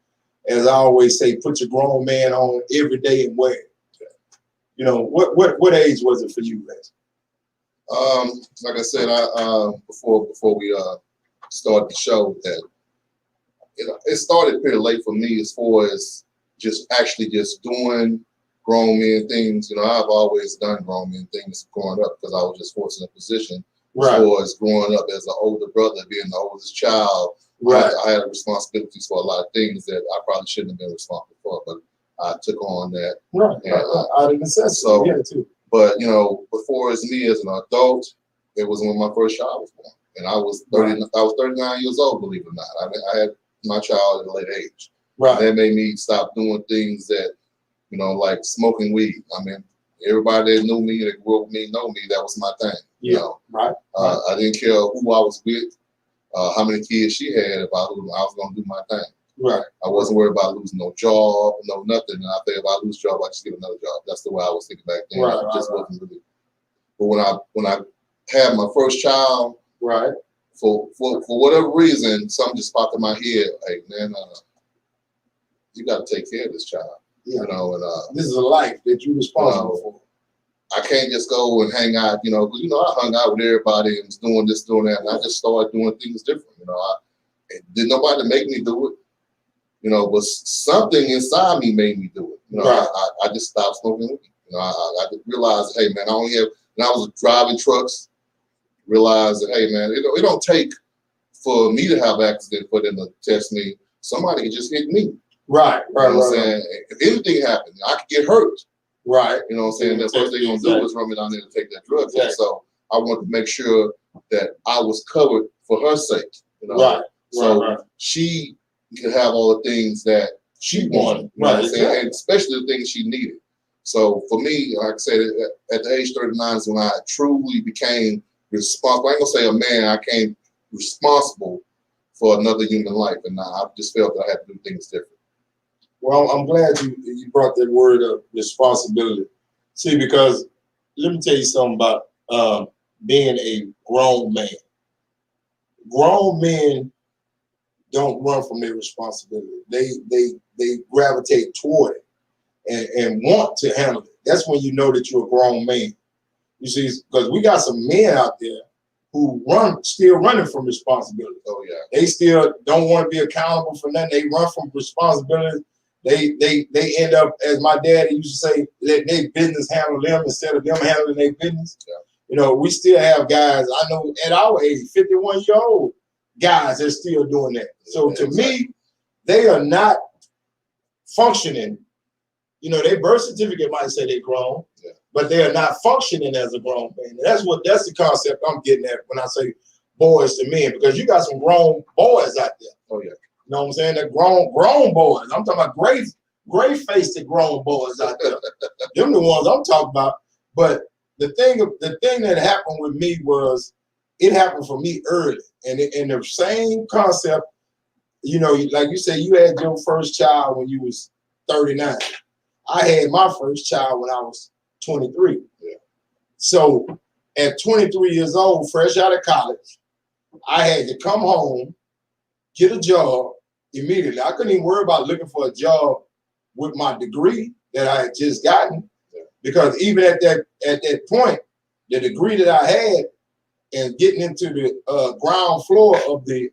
Speaker 2: as I always say, put your grown man on every day and wear it? What age was it for you, Les?
Speaker 3: Like I said, before we started the show, that it started pretty late for me as far as just doing grown men things. I've always done grown men things growing up because I was just forced in a position. Right. As far as growing up as an older brother, being the oldest child, right. I had responsibilities for a lot of things that I probably shouldn't have been responsible for, but I took on that.
Speaker 2: Right. Out of necessity.
Speaker 3: So,
Speaker 2: yeah, too.
Speaker 3: But before as me as an adult, it was when my first child was born, and I was 30. Right. I was 39 years old, believe it or not. I had my child at a late age. Right. And that made me stop doing things that, like smoking weed. I mean, everybody that knew me, that grew up with me, know me. That was my thing. Yeah.
Speaker 2: Right.
Speaker 3: I didn't care who I was with, how many kids she had. If I was going to do my thing. Right. I wasn't worried about losing no job, no nothing. And I think if I lose job, I just get another job. That's the way I was thinking back then. Right. It just wasn't really. But when I had my first child, right, for whatever reason, something just popped in my head. Like, man, you got to take care of this child. Yeah. And
Speaker 2: this is a life that you're responsible for.
Speaker 3: I can't just go and hang out, because I hung out with everybody and was doing this, doing that, and I just started doing things different. Did nobody make me do it? But something inside me made me do it. Right. I just stopped smoking weed. I realized, hey man, when I was driving trucks, realized that, hey man, it don't take for me to have an accident for them to test me. Somebody can just hit me. Right. You know what I'm saying? If anything happened, I could get hurt. Right. You know what I'm saying? The first thing you're gonna do is run me down there to take that drug test. Exactly. So I wanted to make sure that I was covered for her sake. Right. So she could have all the things that she wanted, you know what I'm saying? And especially the things she needed. So for me, like I said, at the age 39 is when I truly became responsible. I ain't gonna say a man, I became responsible for another human life, and I just felt that I had to do things different.
Speaker 2: Well, I'm glad you brought that word of responsibility. See, because let me tell you something about being a grown man. Grown men don't run from their responsibility. They gravitate toward it and want to handle it. That's when you know that you're a grown man. You see, because we got some men out there who still running from responsibility. Oh yeah. They still don't want to be accountable for nothing. They run from responsibility. They end up, as my dad used to say, let their business handle them instead of them handling their business. Yeah. We still have guys, I know at our age, 51-year-old guys that are still doing that. So to me, they are not functioning. Their birth certificate might say they're grown, but they are not functioning as a grown man. And that's the concept I'm getting at when I say boys to men, because you got some grown boys out there.
Speaker 3: Oh yeah.
Speaker 2: You know what I'm saying? They're grown boys. I'm talking about gray-faced grown boys out there. Them the ones I'm talking about. But the thing that happened with me was it happened for me early. And the same concept, you know, like you said, you had your first child when you was 39. I had my first child when I was 23.
Speaker 3: Yeah.
Speaker 2: So at 23 years old, fresh out of college, I had to come home, get a job immediately. I couldn't even worry about looking for a job with my degree that I had just gotten, because even at that point, the degree that I had and getting into the ground floor of the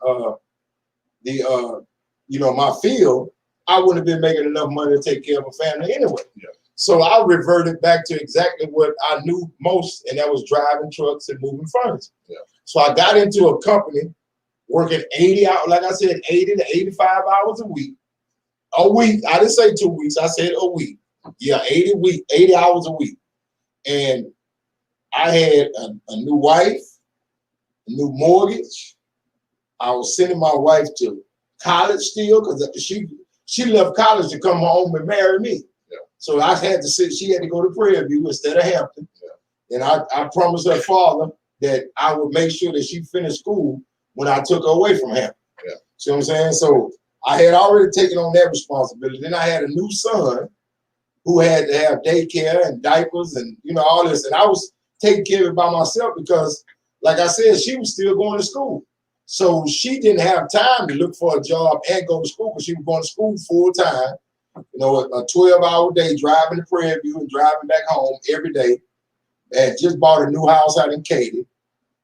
Speaker 2: you know, my field, I wouldn't have been making enough money to take care of a family anyway.
Speaker 3: Yeah.
Speaker 2: So I reverted back to exactly what I knew most, and that was driving trucks and moving furniture.
Speaker 3: Yeah.
Speaker 2: So I got into a company working 80 hours, like I said, 80 to 85 hours a week. A week. I didn't say 2 weeks. I said a week. Yeah, 80 hours a week. And I had a new wife, a new mortgage. I was sending my wife to college still, because she left college to come home and marry me.
Speaker 3: Yeah.
Speaker 2: So I had to she had to go to Prairie View instead of Hampton. Yeah. And I promised her father that I would make sure that she finished school when I took her away from Hampton.
Speaker 3: Yeah.
Speaker 2: See what I'm saying? So I had already taken on that responsibility. Then I had a new son who had to have daycare and diapers and, you know, all this. And I was taking care of it by myself because, like I said, she was still going to school. So she didn't have time to look for a job and go to school, because she was going to school full time. You know, a 12-hour day driving to Prairie View and driving back home every day. And just bought a new house out in Katy.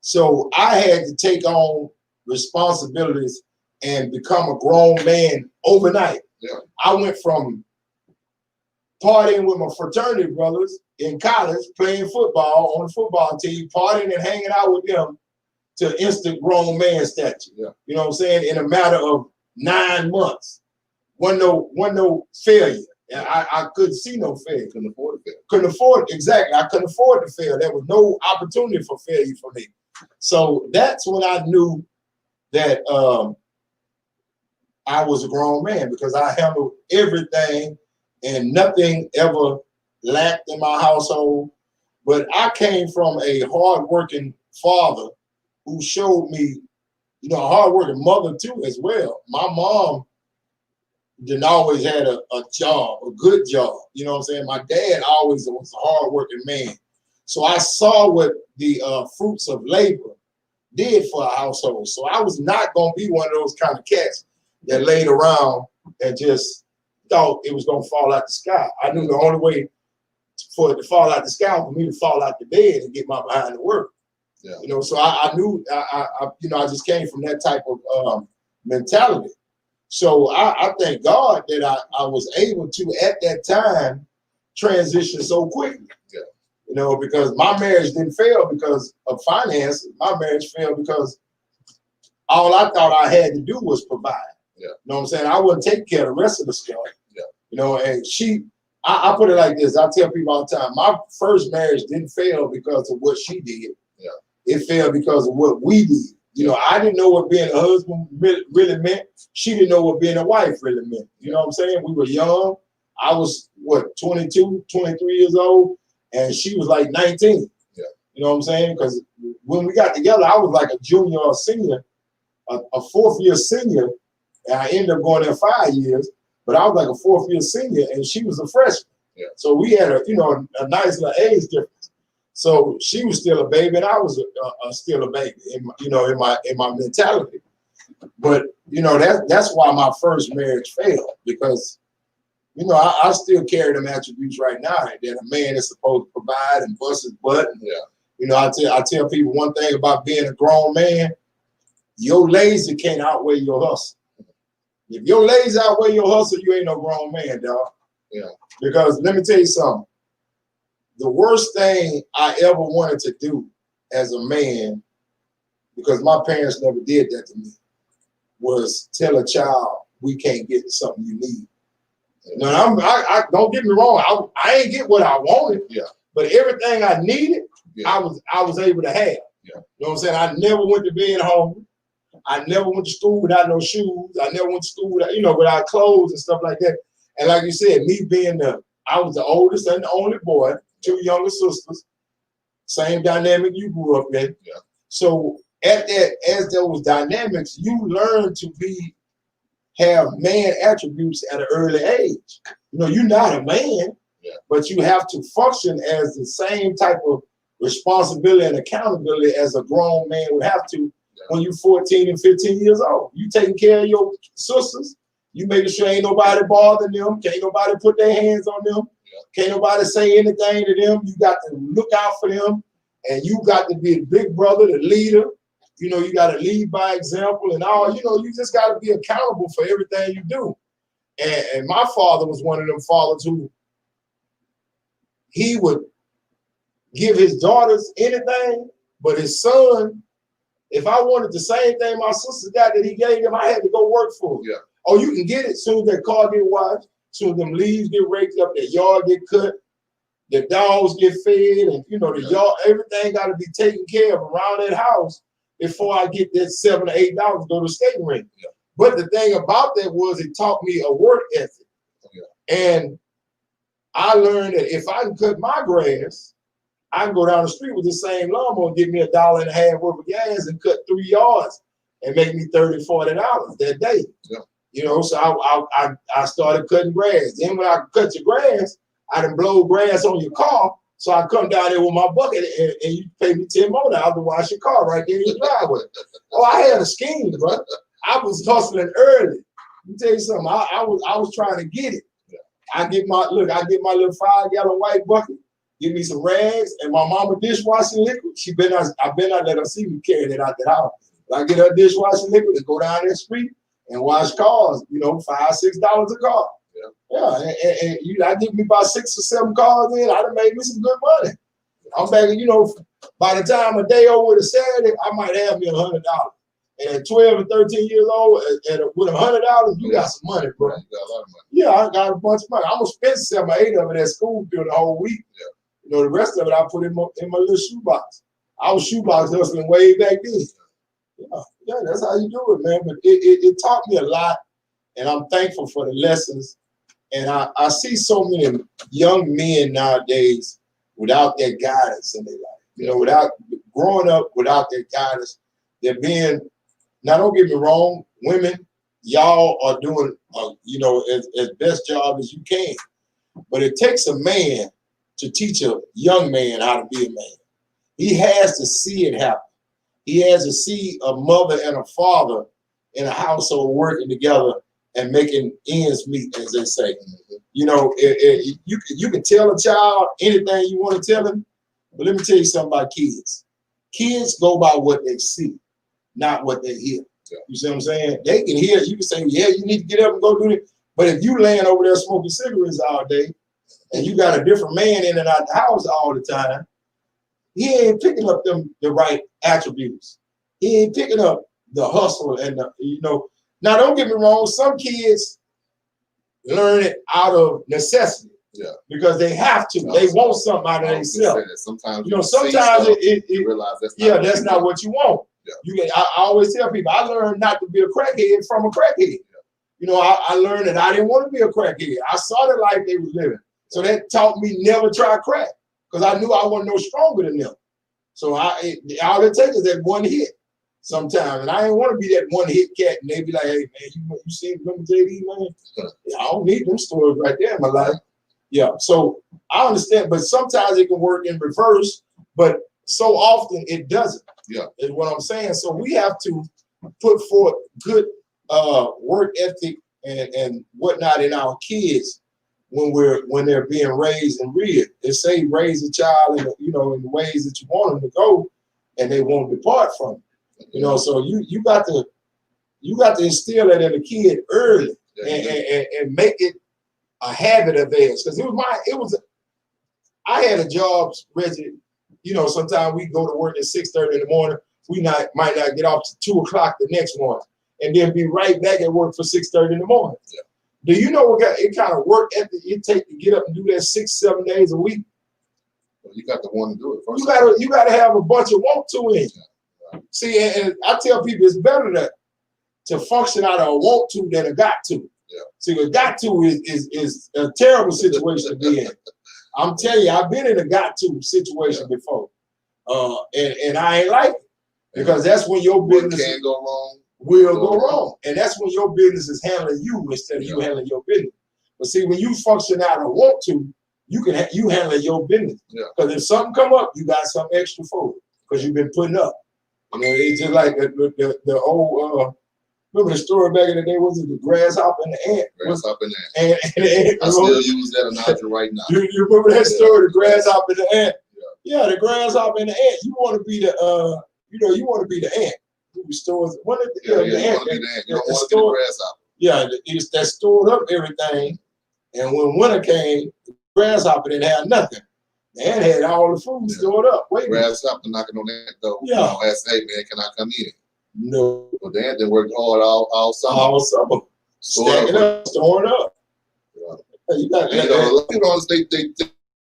Speaker 2: So I had to take on responsibilities and become a grown man overnight.
Speaker 3: Yeah.
Speaker 2: I went from partying with my fraternity brothers in college, playing football on the football team, partying and hanging out with them, to instant grown man stature.
Speaker 3: Yeah.
Speaker 2: You know what I'm saying? In a matter of 9 months. Wasn't no failure. I couldn't see no failure.
Speaker 3: Couldn't afford to fail.
Speaker 2: Couldn't afford, exactly. I couldn't afford to fail. There was no opportunity for failure for me. So that's when I knew that I was a grown man, because I handled everything and nothing ever lacked in my household. But I came from a hardworking father who showed me, you know, a hardworking mother too as well. My mom didn't always had a job, a good job. You know what I'm saying? My dad always was a hardworking man. So I saw what the fruits of labor did for a household. So I was not going to be one of those kind of cats that laid around and just thought it was going to fall out the sky. I knew the only way for it to fall out the sky was for me to fall out the bed and get my behind to work.
Speaker 3: Yeah.
Speaker 2: You know, so I knew, you know, I just came from that type of mentality. So I thank God that I was able to, at that time, transition so quickly.
Speaker 3: Yeah.
Speaker 2: You know, because my marriage didn't fail because of finances. My marriage failed because all I thought I had to do was provide.
Speaker 3: Yeah.
Speaker 2: You know what I'm saying? I wouldn't take care of the rest of the stuff.
Speaker 3: Yeah.
Speaker 2: You know, and I put it like this. I tell people all the time, my first marriage didn't fail because of what she did.
Speaker 3: Yeah.
Speaker 2: It failed because of what we did. You know, I didn't know what being a husband really meant. She didn't know what being a wife really meant. You know what I'm saying? We were young. I was, 22, 23 years old, and she was like 19.
Speaker 3: Yeah.
Speaker 2: You know what I'm saying? Because when we got together, I was like a junior or senior, a fourth-year senior, and I ended up going there 5 years, but I was like a fourth-year senior, and she was a freshman.
Speaker 3: Yeah. So
Speaker 2: we had a nice little age difference. So she was still a baby, and I was still a baby in my mentality. But that's why my first marriage failed, because I still carry them attributes right now that a man is supposed to provide and bust his butt. And, I tell people one thing about being a grown man: your lazy can't outweigh your hustle. If your lazy outweigh your hustle, you ain't no grown man, dog.
Speaker 3: Yeah.
Speaker 2: Because let me tell you something. The worst thing I ever wanted to do as a man, because my parents never did that to me, was tell a child we can't get something you need. Now, I don't get me wrong. I ain't get what I wanted.
Speaker 3: Yeah.
Speaker 2: But everything I needed, I was able to have.
Speaker 3: Yeah.
Speaker 2: You know what I'm saying? I never went to bed hungry. I never went to school without no shoes. I never went to school without, without clothes and stuff like that. And like you said, me being I was the oldest and the only boy, 2 younger sisters, same dynamic you grew up in.
Speaker 3: Yeah.
Speaker 2: So as those dynamics, you learn to have man attributes at an early age. You're not a man, but you have to function as the same type of responsibility and accountability as a grown man would have to when you're 14 and 15 years old. You taking care of your sisters, you making sure ain't nobody bothering them, can't nobody put their hands on them, can't nobody say anything to them. You got to look out for them, and you got to be the big brother, the leader. You got to lead by example and all. You just got to be accountable for everything you do. And my father was one of them fathers who he would give his daughters anything, but his son, if I wanted the same thing my sisters got that he gave them, I had to go work for him.
Speaker 3: Yeah.
Speaker 2: Oh, you can get it as soon as that car get washed, as soon as them leaves get raked up, that yard get cut, the dogs get fed, and the yard, everything got to be taken care of around that house before I get that $7 or $8 to go to the skating rink.
Speaker 3: Yeah.
Speaker 2: But the thing about that was it taught me a work ethic. Yeah. And I learned that if I can cut my grass, I can go down the street with the same lawnmower and get me $1.50 worth of gas and cut 3 yards and make me $30, $40 that day. Yeah. So I started cutting grass. Then when I cut your grass, I done blow grass on your car. So I come down there with my bucket and you pay me $10 more to wash your car right there in your driveway. Oh, I had a scheme, bro. I was hustling early. Let me tell you something. I was trying to get it. I get my little 5-gallon white bucket. Give me some rags and my mama dishwashing liquid. I better not let her see me carrying it out the house. But I get her dishwashing liquid and go down the street and wash cars. $5, $6 a car. And I give me about 6 or 7 cars in. I done made me some good money. I'm back. By the time a day over to Saturday, I might have me $100. And at 12 and 13 years old, with $100, you got some money, bro.
Speaker 3: You got a lot of money.
Speaker 2: Yeah, I got a bunch of money. I'm gonna spend 7 or 8 of it at school during the whole week. Yeah. The rest of it I put in my little shoebox. I was shoebox hustling way back then. Yeah, that's how you do it, man. But it taught me a lot, and I'm thankful for the lessons. And I see so many young men nowadays without that guidance in their life. Without growing up without that guidance, they're being. Now, don't get me wrong, women, y'all are doing, as best job as you can. But it takes a man to teach a young man how to be a man. He has to see it happen. He has to see a mother and a father in a household working together and making ends meet, as they say. You can tell a child anything you want to tell him, but let me tell you something about kids. Kids go by what they see, not what they hear. Yeah. You see what I'm saying? They can hear, you can say, yeah, you need to get up and go do it. But if you laying over there smoking cigarettes all day and you got a different man in and out the house all the time, he ain't picking up the right attributes. He ain't picking up the hustle and Now, don't get me wrong, some kids learn it out of necessity. Yeah. Because they have to. They want something out of themselves.
Speaker 3: Sometimes
Speaker 2: you
Speaker 3: realize
Speaker 2: that's not what you want. Yeah. I always tell people, I learned not to be a crackhead from a crackhead. Yeah. I learned that I didn't want to be a crackhead. I saw the life they was living. So that taught me never try crack because I knew I wasn't no stronger than them. So all it takes is that one hit sometimes. And I didn't want to be that one hit cat. And they be like, hey, man, you see remember JD, man? Yeah, I don't need them stories right there in my life. Yeah, so I understand, but sometimes it can work in reverse, but so often it doesn't. Yeah, is what I'm saying. So we have to put forth good work ethic and whatnot in our kids when they're being raised and reared. They say raise a child in the ways that you want them to go, and they won't depart from it. So you got to instill that in the kid early and make it a habit of theirs. Because I had a job, Reggie. Sometimes we go to work at 6:30 in the morning. We might not get off to 2 o'clock the next morning, and then be right back at work for 6:30 in the morning. Yeah. Do you know what kind of work ethic it takes to get up and do that 6-7 days a week?
Speaker 3: Well, you got to want to do it first.
Speaker 2: You gotta have a bunch of want to in you. Right. See, and I tell people it's better to function out of a want to than a got to.
Speaker 3: Yeah.
Speaker 2: See, a got to is a terrible situation to be in. I'm telling you, I've been in a got to situation before. And I ain't like it. Because that's when your business
Speaker 3: can go wrong.
Speaker 2: Will go wrong. And that's when your business is handling you instead of you handling your business. But see, when you function out of want to, you handle your business. Because if something come up, you got something extra for it. Because you've been putting up. You know, it's just like the old remember the story back in the day, was it the grasshopper and the ant?
Speaker 3: Grasshopper and the ant. And the ant. I still use that analogy right now.
Speaker 2: You remember that story, the grasshopper and the ant? Yeah, the grasshopper and the ant. You want to be the you want to be the ant who stores the ant.
Speaker 3: You want to be the ant. You don't want to be the grasshopper.
Speaker 2: Yeah, it's that stored up everything. And when winter came, the grasshopper didn't have nothing. The ant had all the food stored up. Wait,
Speaker 3: grasshopper knocking on that door.
Speaker 2: Yeah.
Speaker 3: Asking, hey man, can I come in?
Speaker 2: No.
Speaker 3: But the ant didn't work hard all summer.
Speaker 2: All summer. Stacking up, storing up.
Speaker 3: Yeah. You got they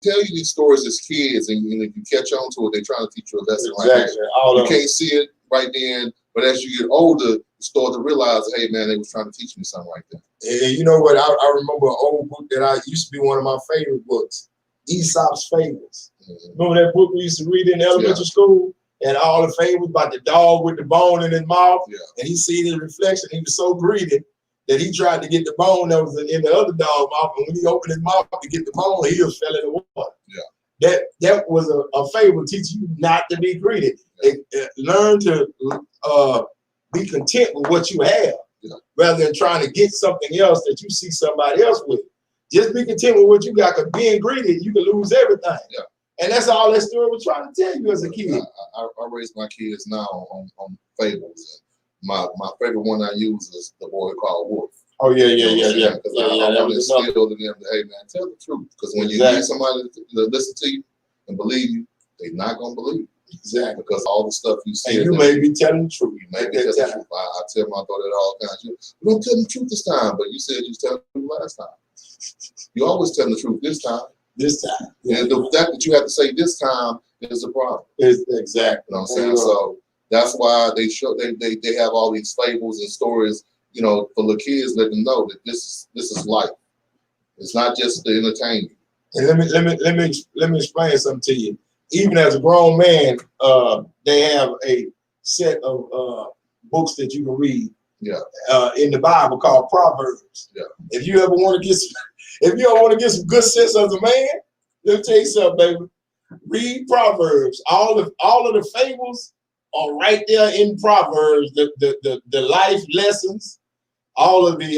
Speaker 3: tell you these stories as kids, and if you catch on to it, they're trying to teach you a lesson.
Speaker 2: Exactly.
Speaker 3: You can't see it right then, but as you get older, you start to realize, hey man, they was trying to teach me something like that.
Speaker 2: And you know what? I remember an old book that I used to be one of my favorite books, Aesop's Fables. Remember that book we used to read in elementary school? And all the fables about the dog with the bone in his mouth. Yeah. And he seen his reflection. He was so greedy that he tried to get the bone that was in the other dog's mouth. And when he opened his mouth to get the bone, he was fell in the water. Yeah. That was a fable teaching you not to be greedy. Learn to be content with what you have, rather than trying to get something else that you see somebody else with. Just be content with what you got, because being greedy, you can lose everything. Yeah. And that's all that story was trying to tell you as a kid.
Speaker 3: I raise my kids now on fables. My favorite one I use is The Boy Called Wolf.
Speaker 2: Oh yeah.
Speaker 3: Because I want to instill in them that, hey man, tell the truth. Because when you need somebody to listen to you and believe you, they're not gonna believe you.
Speaker 2: Exactly.
Speaker 3: Because all the stuff you see.
Speaker 2: And you may be telling the truth.
Speaker 3: You may be telling the truth. I tell my daughter that all the time. You don't tell the truth this time, but you said you was telling the truth last time. You always tell the truth this time.
Speaker 2: This time.
Speaker 3: And the fact that you have to say this time is a problem.
Speaker 2: Exactly.
Speaker 3: You know what I'm saying? So that's why they have all these fables and stories, you know, for the kids, let them know that this is life. It's not just to entertain you.
Speaker 2: And let me explain something to you. Even as a grown man, they have a set of books that you can read in the Bible called Proverbs. Yeah. If you ever want to get some good sense as a man, let me tell you something, baby. Read Proverbs. All of the fables are right there in Proverbs. The life lessons, all of the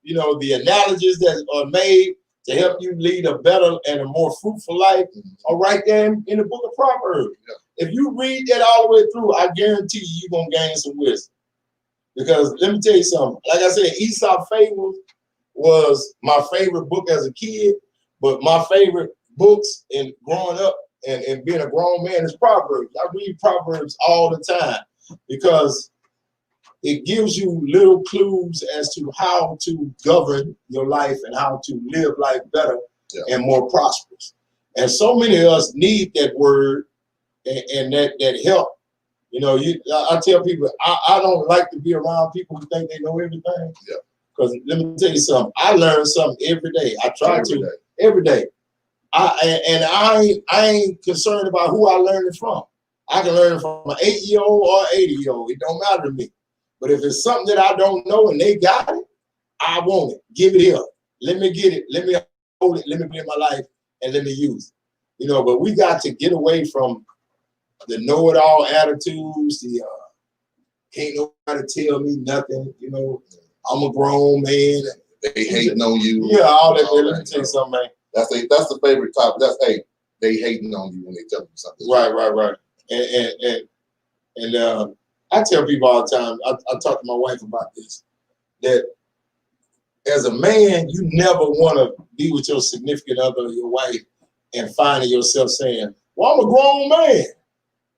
Speaker 2: the analogies that are made to help you lead a better and a more fruitful life are right there in the book of Proverbs. Yeah. If you read that all the way through, I guarantee you're going to gain some wisdom. Because let me tell you something. Like I said, Aesop Fables was my favorite book as a kid, but my favorite books in growing up and being a grown man is Proverbs. I read Proverbs all the time because it gives you little clues as to how to govern your life and how to live life better and more prosperous. And so many of us need that word and that help. You know, I tell people, I don't like to be around people who think they know everything. Yeah. Because let me tell you something, I learn something every day. I try every day. I ain't concerned about who I learn it from. I can learn it from an 8-year-old or 80-year-old. It don't matter to me. But if it's something that I don't know and they got it, I want it. Give it here. Let me get it. Let me hold it. Let me be in my life and let me use it. You know, but we got to get away from the know-it-all attitudes, the can't nobody tell me nothing, you know, I'm a grown man.
Speaker 3: They hating on you.
Speaker 2: Yeah, all that. Let me tell you something, man.
Speaker 3: That's the favorite topic. They hating on you when they tell you something.
Speaker 2: Right. And I tell people all the time, I talk to my wife about this, that as a man, you never want to be with your significant other or your wife and finding yourself saying, well, I'm a grown man.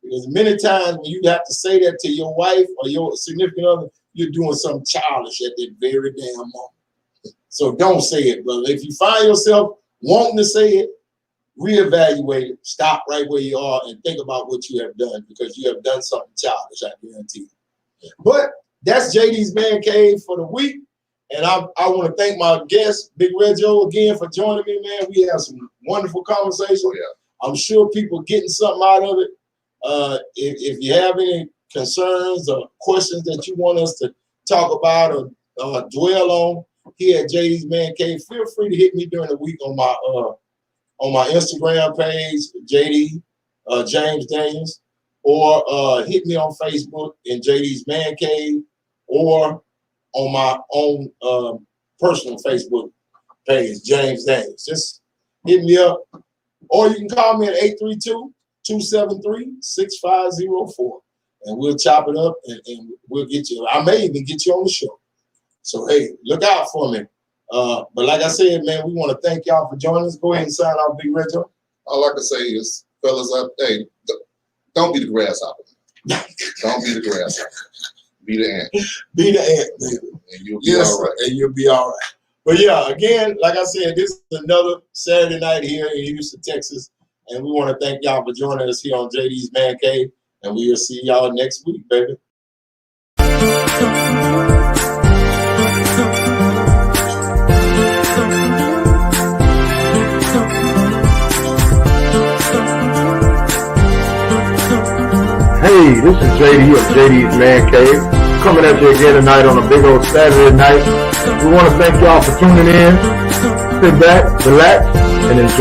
Speaker 2: Because many times when you have to say that to your wife or your significant other, you're doing something childish at that very damn moment. So don't say it, brother. If you find yourself wanting to say it, reevaluate it, stop right where you are, and think about what you have done, because you have done something childish, I guarantee you. But that's JD's Man Cave for the week. And I want to thank my guest, Big Red Joe, again for joining me, man. We had some wonderful conversations.
Speaker 3: Oh, yeah.
Speaker 2: I'm sure people getting something out of it. If you have any concerns or questions that you want us to talk about or dwell on here at JD's Man Cave, feel free to hit me during the week on my Instagram page, JD James Daniels, or hit me on Facebook in JD's Man Cave, or on my own personal Facebook page, James Daniels. Just hit me up, or you can call me at 832-273-6504, and we'll chop it up and we'll get you. I may even get you on the show. So hey, look out for me. But like I said, man, we want to thank y'all for joining us. Go ahead and sign off, Big Red Joe.
Speaker 3: All I can say is, fellas, hey, don't be the grasshopper. Don't be the grasshopper. Be the ant.
Speaker 2: Be the ant, baby.
Speaker 3: And you'll be all right.
Speaker 2: And you'll be all right. But yeah, again, like I said, this is another Saturday night here in Houston, Texas. And we want to thank y'all for joining us here on JD's Man Cave. And we will see y'all next week, baby.
Speaker 1: Hey, this is JD of JD's Man Cave, coming at you again tonight on a big old Saturday night. We want to thank y'all for tuning in. Sit back, relax, and enjoy.